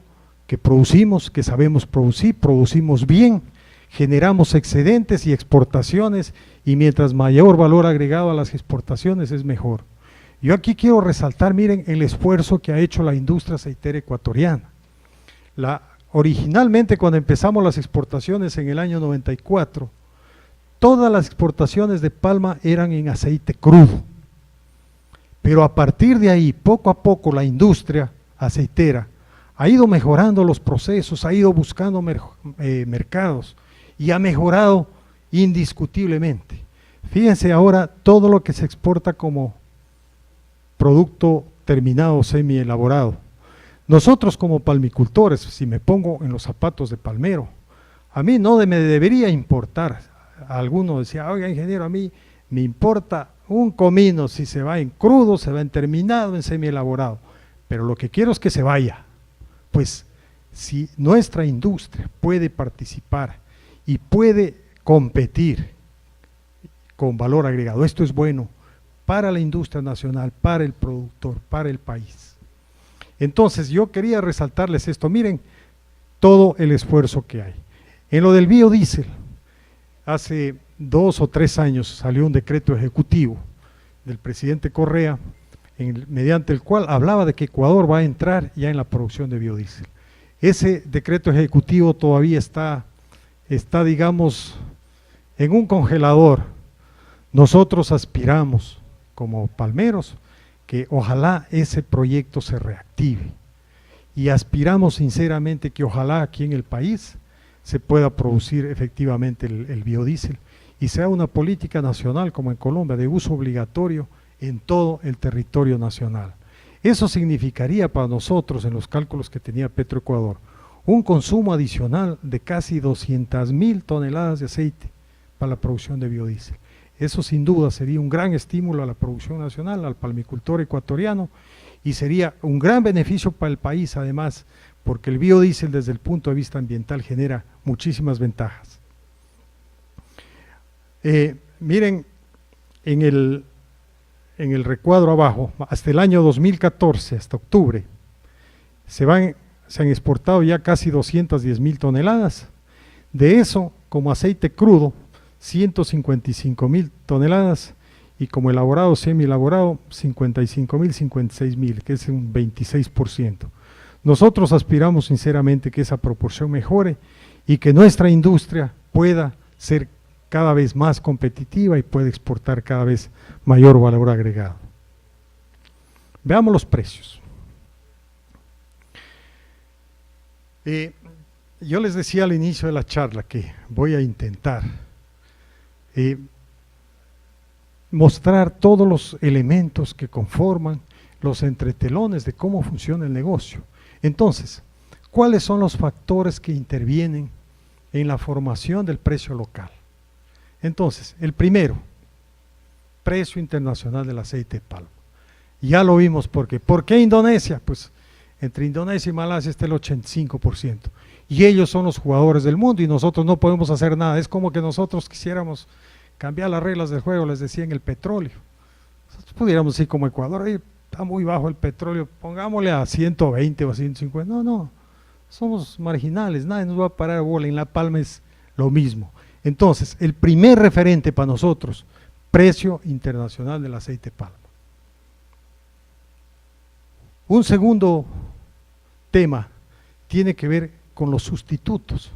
que producimos, que sabemos producir, producimos bien, generamos excedentes y exportaciones, y mientras mayor valor agregado a las exportaciones es mejor. Yo aquí quiero resaltar, miren, el esfuerzo que ha hecho la industria aceitera ecuatoriana. Originalmente, cuando empezamos las exportaciones en el año 94, todas las exportaciones de palma eran en aceite crudo. Pero a partir de ahí, poco a poco, la industria aceitera ha ido mejorando los procesos, ha ido buscando mercados y ha mejorado indiscutiblemente. Fíjense ahora todo lo que se exporta como producto terminado, semi-elaborado. Nosotros como palmicultores, si me pongo en los zapatos de palmero, a mí no me debería importar. Alguno decía, oiga ingeniero, a mí me importa un comino si se va en crudo, se va en terminado, en semi-elaborado, pero lo que quiero es que se vaya. Pues si nuestra industria puede participar y puede competir con valor agregado, esto es bueno para la industria nacional, para el productor, para el país. Entonces yo quería resaltarles esto, miren todo el esfuerzo que hay. En lo del biodiesel, hace 2 o 3 años salió un decreto ejecutivo del presidente Correa, mediante el cual hablaba de que Ecuador va a entrar ya en la producción de biodiesel. Ese decreto ejecutivo todavía está digamos, en un congelador. Nosotros aspiramos como palmeros que ojalá ese proyecto se reactive y aspiramos sinceramente que ojalá aquí en el país se pueda producir efectivamente el biodiesel y sea una política nacional como en Colombia de uso obligatorio en todo el territorio nacional. Eso significaría para nosotros, en los cálculos que tenía Petroecuador, un consumo adicional de casi 200,000 toneladas de aceite para la producción de biodiesel. Eso sin duda sería un gran estímulo a la producción nacional, al palmicultor ecuatoriano, y sería un gran beneficio para el país además, porque el biodiesel desde el punto de vista ambiental genera muchísimas ventajas. Miren, en el recuadro abajo, hasta el año 2014, hasta octubre, se han exportado ya casi 210,000 toneladas. De eso, como aceite crudo, 155,000 toneladas y como elaborado, semi-elaborado, 55,000, 56,000, que es un 26%. Nosotros aspiramos sinceramente que esa proporción mejore y que nuestra industria pueda ser cada vez más competitiva y pueda exportar cada vez mayor valor agregado. Veamos los precios. Yo les decía al inicio de la charla que voy a intentar mostrar todos los elementos que conforman los entretelones de cómo funciona el negocio. Entonces, ¿cuáles son los factores que intervienen en la formación del precio local? Entonces, el primero, precio internacional del aceite de palma. Ya lo vimos, ¿por qué Indonesia? Pues entre Indonesia y Malasia está el 85%. Y ellos son los jugadores del mundo y nosotros no podemos hacer nada. Es como que nosotros quisiéramos cambiar las reglas del juego, les decía, en el petróleo. Nosotros pudiéramos decir como Ecuador, está muy bajo el petróleo, pongámosle a 120 o a 150. No, somos marginales, nadie nos va a parar bola. En La Palma es lo mismo. Entonces, el primer referente para nosotros, precio internacional del aceite de palma. Un segundo tema tiene que ver con los sustitutos.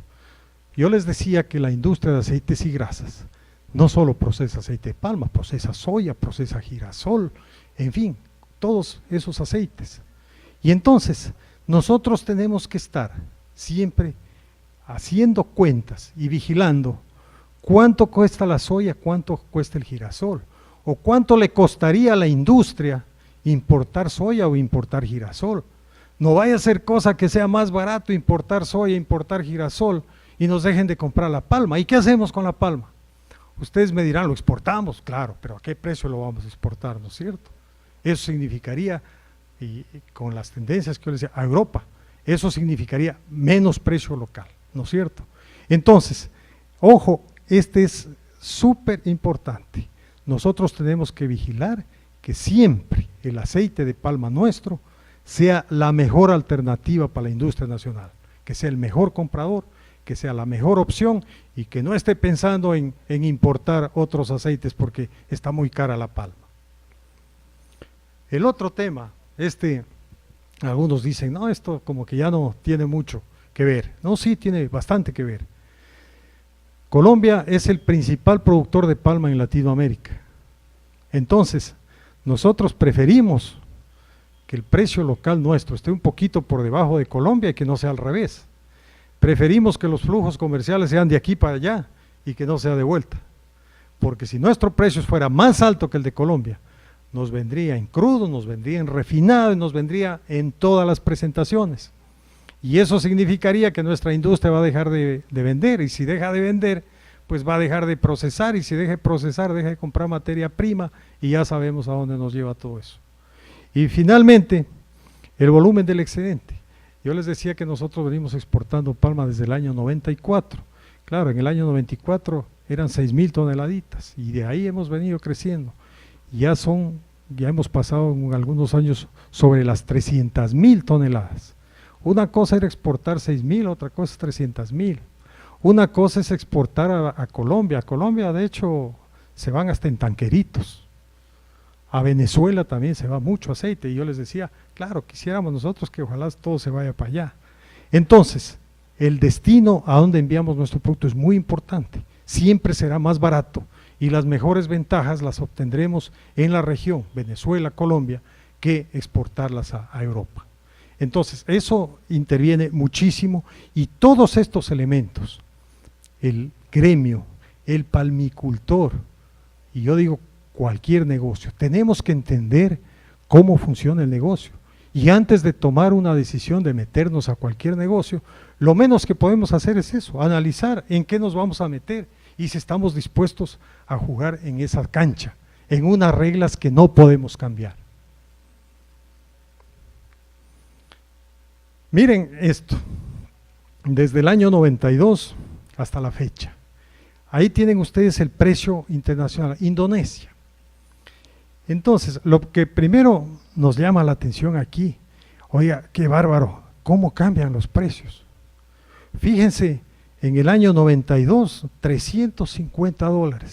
Yo les decía que la industria de aceites y grasas no solo procesa aceite de palma, procesa soya, procesa girasol, en fin, todos esos aceites. Y entonces, nosotros tenemos que estar siempre haciendo cuentas y vigilando cuánto cuesta la soya, cuánto cuesta el girasol, o cuánto le costaría a la industria importar soya o importar girasol. No vaya a ser cosa que sea más barato importar soya, importar girasol y nos dejen de comprar la palma. ¿Y qué hacemos con la palma? Ustedes me dirán, lo exportamos, claro, pero ¿a qué precio lo vamos a exportar, no es cierto? Eso significaría, y con las tendencias que yo les decía, a Europa, eso significaría menos precio local, ¿no es cierto? Entonces, ojo, este es súper importante. Nosotros tenemos que vigilar que siempre el aceite de palma nuestro sea la mejor alternativa para la industria nacional, que sea el mejor comprador, que sea la mejor opción y que no esté pensando en importar otros aceites porque está muy cara la palma. El otro tema, algunos dicen, no, esto como que ya no tiene mucho que ver. No, sí, tiene bastante que ver. Colombia es el principal productor de palma en Latinoamérica. Entonces, nosotros preferimos que el precio local nuestro esté un poquito por debajo de Colombia y que no sea al revés. Preferimos que los flujos comerciales sean de aquí para allá y que no sea de vuelta. Porque si nuestro precio fuera más alto que el de Colombia, nos vendría en crudo, nos vendría en refinado y nos vendría en todas las presentaciones. Y eso significaría que nuestra industria va a dejar de vender, y si deja de vender, pues va a dejar de procesar, y si deja de procesar, deja de comprar materia prima, y ya sabemos a dónde nos lleva todo eso. Y finalmente, el volumen del excedente. Yo les decía que nosotros venimos exportando palma desde el año 94. Claro, en el año 94 eran 6,000 toneladitas, y de ahí hemos venido creciendo. Ya hemos pasado en algunos años sobre las 300,000 toneladas. Una cosa era exportar 6,000, otra cosa es 300,000. Una cosa es exportar a Colombia. A Colombia, de hecho, se van hasta en tanqueritos. A Venezuela también se va mucho aceite. Y yo les decía, claro, quisiéramos nosotros que ojalá todo se vaya para allá. Entonces, el destino a donde enviamos nuestro producto es muy importante. Siempre será más barato y las mejores ventajas las obtendremos en la región, Venezuela, Colombia, que exportarlas a Europa. Entonces, eso interviene muchísimo, y todos estos elementos, el gremio, el palmicultor, y yo digo cualquier negocio, tenemos que entender cómo funciona el negocio. Y antes de tomar una decisión de meternos a cualquier negocio, lo menos que podemos hacer es eso, analizar en qué nos vamos a meter y si estamos dispuestos a jugar en esa cancha, en unas reglas que no podemos cambiar. Miren esto, desde el año 92 hasta la fecha. Ahí tienen ustedes el precio internacional, Indonesia. Entonces, lo que primero nos llama la atención aquí, oiga, qué bárbaro, cómo cambian los precios. Fíjense, en el año 92, $350.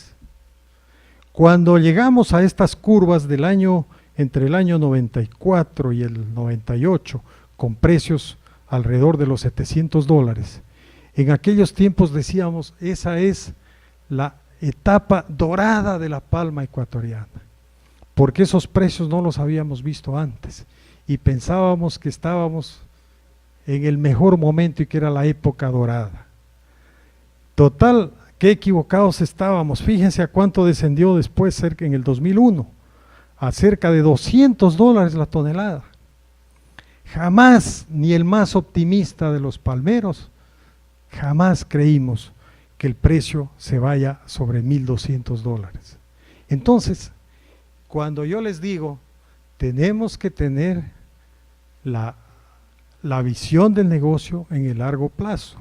Cuando llegamos a estas curvas del año, entre el año 94 y el 98, con precios alrededor de los $700, en aquellos tiempos decíamos, esa es la etapa dorada de la palma ecuatoriana, porque esos precios no los habíamos visto antes y pensábamos que estábamos en el mejor momento y que era la época dorada. Total, qué equivocados estábamos. Fíjense a cuánto descendió después, cerca en el 2001, a cerca de $200 la tonelada. Jamás, ni el más optimista de los palmeros, jamás creímos que el precio se vaya sobre $1,200. Entonces, cuando yo les digo, tenemos que tener la visión del negocio en el largo plazo.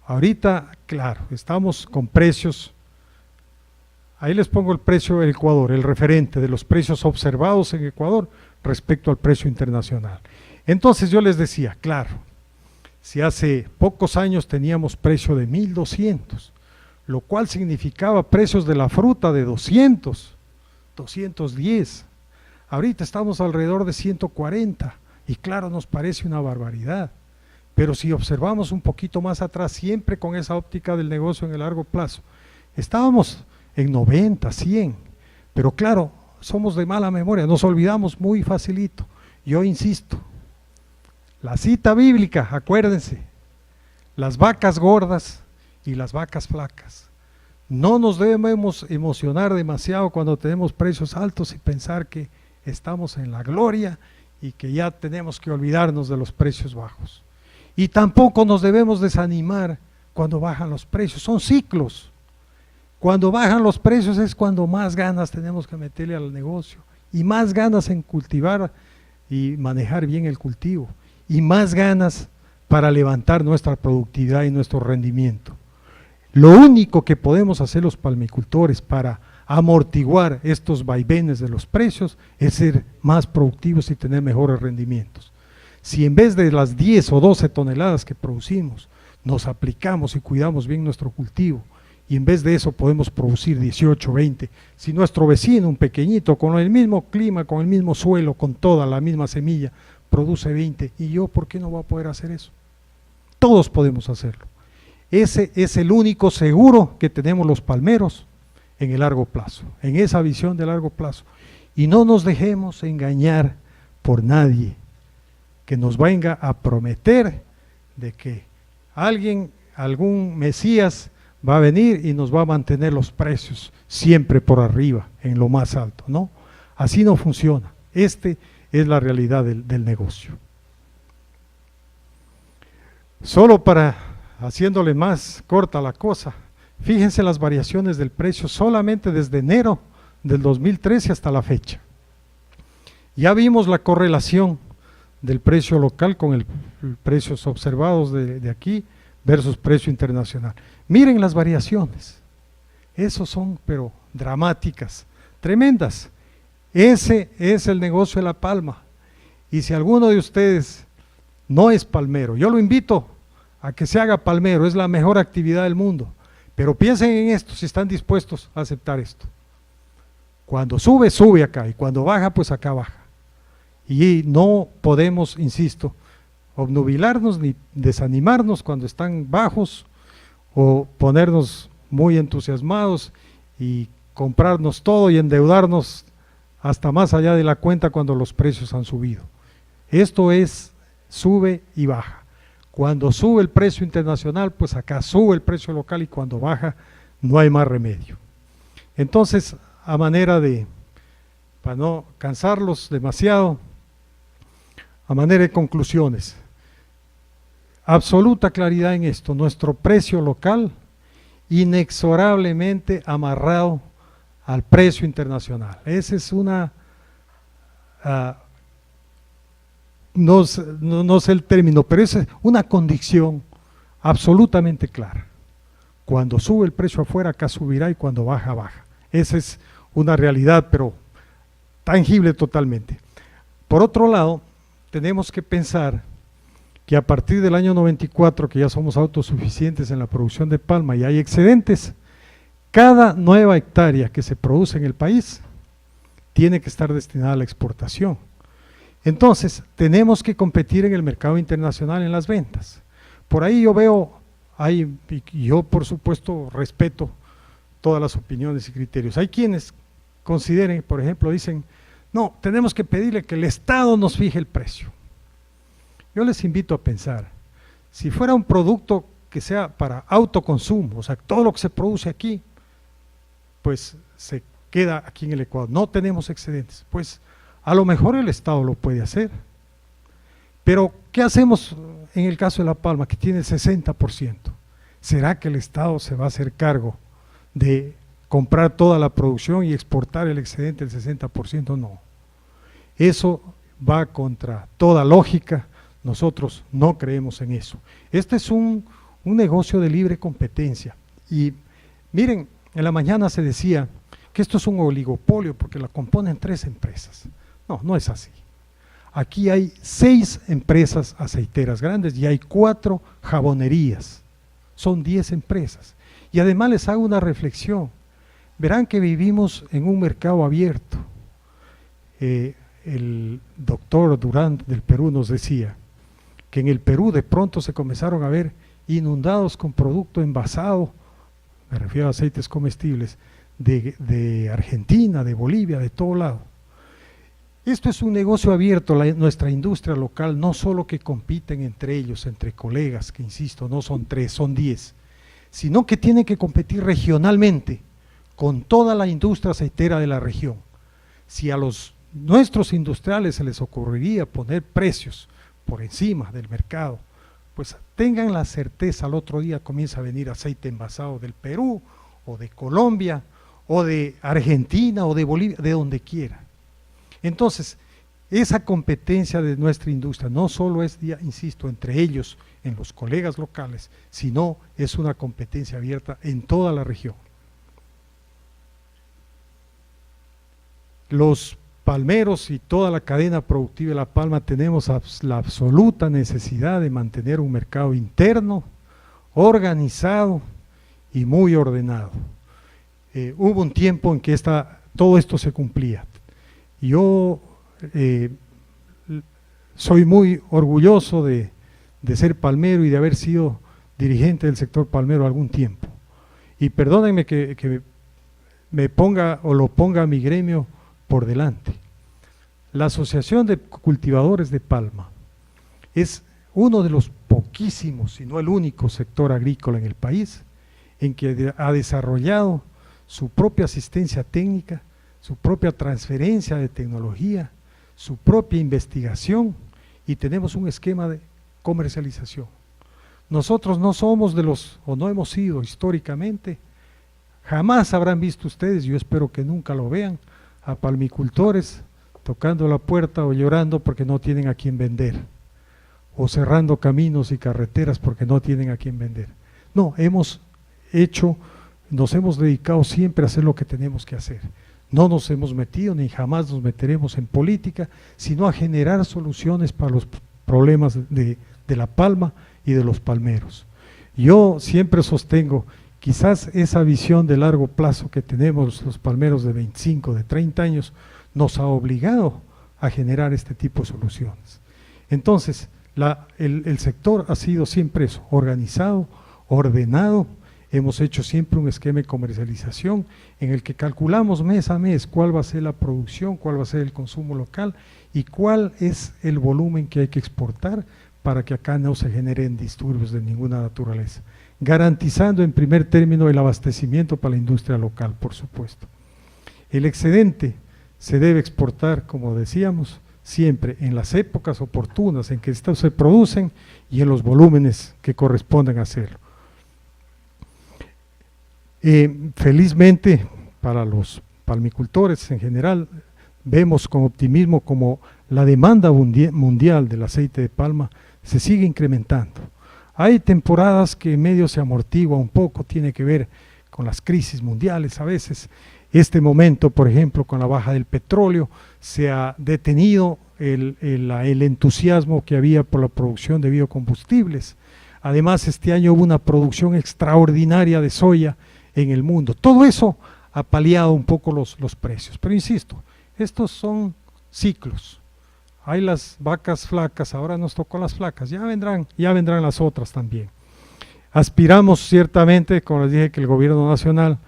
Ahorita, claro, estamos con precios Ahí les pongo el precio del Ecuador, el referente de los precios observados en Ecuador respecto al precio internacional. Entonces yo les decía, claro, si hace pocos años teníamos precio de 1.200, lo cual significaba precios de la fruta de 200, 210, ahorita estamos alrededor de 140, y claro, nos parece una barbaridad, pero si observamos un poquito más atrás, siempre con esa óptica del negocio en el largo plazo, estábamos en 90, 100, pero claro, somos de mala memoria, nos olvidamos muy facilito. Yo insisto, la cita bíblica, acuérdense, las vacas gordas y las vacas flacas. No nos debemos emocionar demasiado cuando tenemos precios altos y pensar que estamos en la gloria y que ya tenemos que olvidarnos de los precios bajos. Y tampoco nos debemos desanimar cuando bajan los precios, son ciclos. Cuando bajan los precios es cuando más ganas tenemos que meterle al negocio, y más ganas en cultivar y manejar bien el cultivo, y más ganas para levantar nuestra productividad y nuestro rendimiento. Lo único que podemos hacer los palmicultores para amortiguar estos vaivenes de los precios es ser más productivos y tener mejores rendimientos. Si en vez de las 10 o 12 toneladas que producimos, nos aplicamos y cuidamos bien nuestro cultivo, y en vez de eso podemos producir 18, 20, si nuestro vecino, un pequeñito, con el mismo clima, con el mismo suelo, con toda la misma semilla, produce 20, ¿y yo por qué no voy a poder hacer eso? Todos podemos hacerlo. Ese es el único seguro que tenemos los palmeros en el largo plazo, en esa visión de largo plazo. Y no nos dejemos engañar por nadie que nos venga a prometer de que alguien, algún Mesías, va a venir y nos va a mantener los precios siempre por arriba, en lo más alto. No, así no funciona. Esta es la realidad del negocio. Solo para, haciéndole más corta la cosa, fíjense las variaciones del precio solamente desde enero del 2013 hasta la fecha. Ya vimos la correlación del precio local con el precios observados de aquí versus precio internacional. Miren las variaciones, esos son pero dramáticas, tremendas. Ese es el negocio de la palma, y si alguno de ustedes no es palmero, yo lo invito a que se haga palmero, es la mejor actividad del mundo, pero piensen en esto, si están dispuestos a aceptar esto. Cuando sube, sube acá, y cuando baja, pues acá baja. Y no podemos, insisto, obnubilarnos ni desanimarnos cuando están bajos, o ponernos muy entusiasmados y comprarnos todo y endeudarnos hasta más allá de la cuenta cuando los precios han subido. Esto es sube y baja. Cuando sube el precio internacional, pues acá sube el precio local, y cuando baja no hay más remedio. Entonces, a manera de, para no cansarlos demasiado, a manera de conclusiones, absoluta claridad en esto: nuestro precio local inexorablemente amarrado al precio internacional. Esa es una, no sé el término, pero esa es una condición absolutamente clara. Cuando sube el precio afuera, acá subirá, y cuando baja, baja. Esa es una realidad, pero tangible totalmente. Por otro lado, tenemos que pensar que a partir del año 94, que ya somos autosuficientes en la producción de palma y hay excedentes, cada nueva hectárea que se produce en el país tiene que estar destinada a la exportación. Entonces, tenemos que competir en el mercado internacional en las ventas. Por ahí yo veo, y yo por supuesto respeto todas las opiniones y criterios. Hay quienes consideren, por ejemplo, dicen, no, tenemos que pedirle que el Estado nos fije el precio. Yo les invito a pensar, si fuera un producto que sea para autoconsumo, o sea, todo lo que se produce aquí, pues se queda aquí en el Ecuador, no tenemos excedentes, pues a lo mejor el Estado lo puede hacer. Pero, ¿qué hacemos en el caso de La Palma, que tiene el 60%? ¿Será que el Estado se va a hacer cargo de comprar toda la producción y exportar el excedente del 60%? No. Eso va contra toda lógica. Nosotros no creemos en eso. Este es un negocio de libre competencia. Y miren, En la mañana se decía que esto es un oligopolio porque la componen 3 empresas. No, no es así. Aquí hay 6 empresas aceiteras grandes y hay 4 jabonerías. Son 10 empresas. Y además les hago una reflexión. Verán que vivimos en un mercado abierto. El doctor Durán del Perú nos decía que en el Perú de pronto se comenzaron a ver inundados con producto envasado, me refiero a aceites comestibles, de Argentina, de Bolivia, de todo lado. Esto es un negocio abierto, nuestra industria local, no solo que compiten entre ellos, entre colegas, que insisto, no son 3, son 10, sino que tienen que competir regionalmente con toda la industria aceitera de la región. Si a nuestros industriales se les ocurriría poner precios por encima del mercado, pues tengan la certeza, al otro día comienza a venir aceite envasado del Perú, o de Colombia, o de Argentina, o de Bolivia, de donde quiera. Entonces, esa competencia de nuestra industria no solo es, insisto, entre ellos, en los colegas locales, sino es una competencia abierta en toda la región. Los palmeros y toda la cadena productiva de La Palma tenemos la absoluta necesidad de mantener un mercado interno, organizado y muy ordenado. Hubo un tiempo en que todo esto se cumplía. Yo soy muy orgulloso de ser palmero y de haber sido dirigente del sector palmero algún tiempo. Y perdónenme que me ponga o lo ponga a mi gremio por delante. La Asociación de Cultivadores de Palma es uno de los poquísimos, si no el único sector agrícola en el país en que ha desarrollado su propia asistencia técnica, su propia transferencia de tecnología, su propia investigación, y tenemos un esquema de comercialización. Nosotros no somos o no hemos sido históricamente, jamás habrán visto ustedes, yo espero que nunca lo vean, a palmicultores tocando la puerta o llorando porque no tienen a quién vender, o cerrando caminos y carreteras porque no tienen a quién vender. No, nos hemos dedicado siempre a hacer lo que tenemos que hacer. No nos hemos metido ni jamás nos meteremos en política, sino a generar soluciones para los problemas de La Palma y de los palmeros. Yo siempre sostengo, quizás esa visión de largo plazo que tenemos los palmeros de 25, de 30 años, nos ha obligado a generar este tipo de soluciones. Entonces, el sector ha sido siempre eso, organizado, ordenado. Hemos hecho siempre un esquema de comercialización en el que calculamos mes a mes cuál va a ser la producción, cuál va a ser el consumo local y cuál es el volumen que hay que exportar para que acá no se generen disturbios de ninguna naturaleza, garantizando en primer término el abastecimiento para la industria local, por supuesto. El excedente se debe exportar, como decíamos, siempre en las épocas oportunas en que estos se producen y en los volúmenes que corresponden a hacerlo. Felizmente para los palmicultores en general, vemos con optimismo como la demanda mundial del aceite de palma se sigue incrementando. Hay temporadas que medio se amortigua un poco, tiene que ver con las crisis mundiales a veces. Este momento, por ejemplo, con la baja del petróleo, se ha detenido el entusiasmo que había por la producción de biocombustibles. Además, este año hubo una producción extraordinaria de soya en el mundo. Todo eso ha paliado un poco los precios. Pero insisto, estos son ciclos. Hay las vacas flacas, ahora nos tocó las flacas, ya vendrán las otras también. Aspiramos ciertamente, como les dije, que el gobierno nacional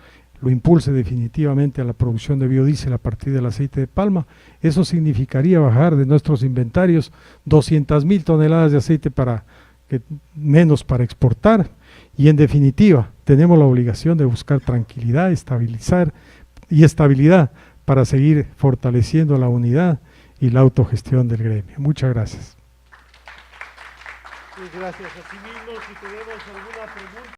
lo impulse definitivamente a la producción de biodiesel a partir del aceite de palma. Eso significaría bajar de nuestros inventarios 200,000 toneladas de aceite menos para exportar, y en definitiva tenemos la obligación de buscar tranquilidad, estabilidad para seguir fortaleciendo la unidad y la autogestión del gremio. Muchas gracias. Gracias a sí mismos. Si tenemos alguna pregunta.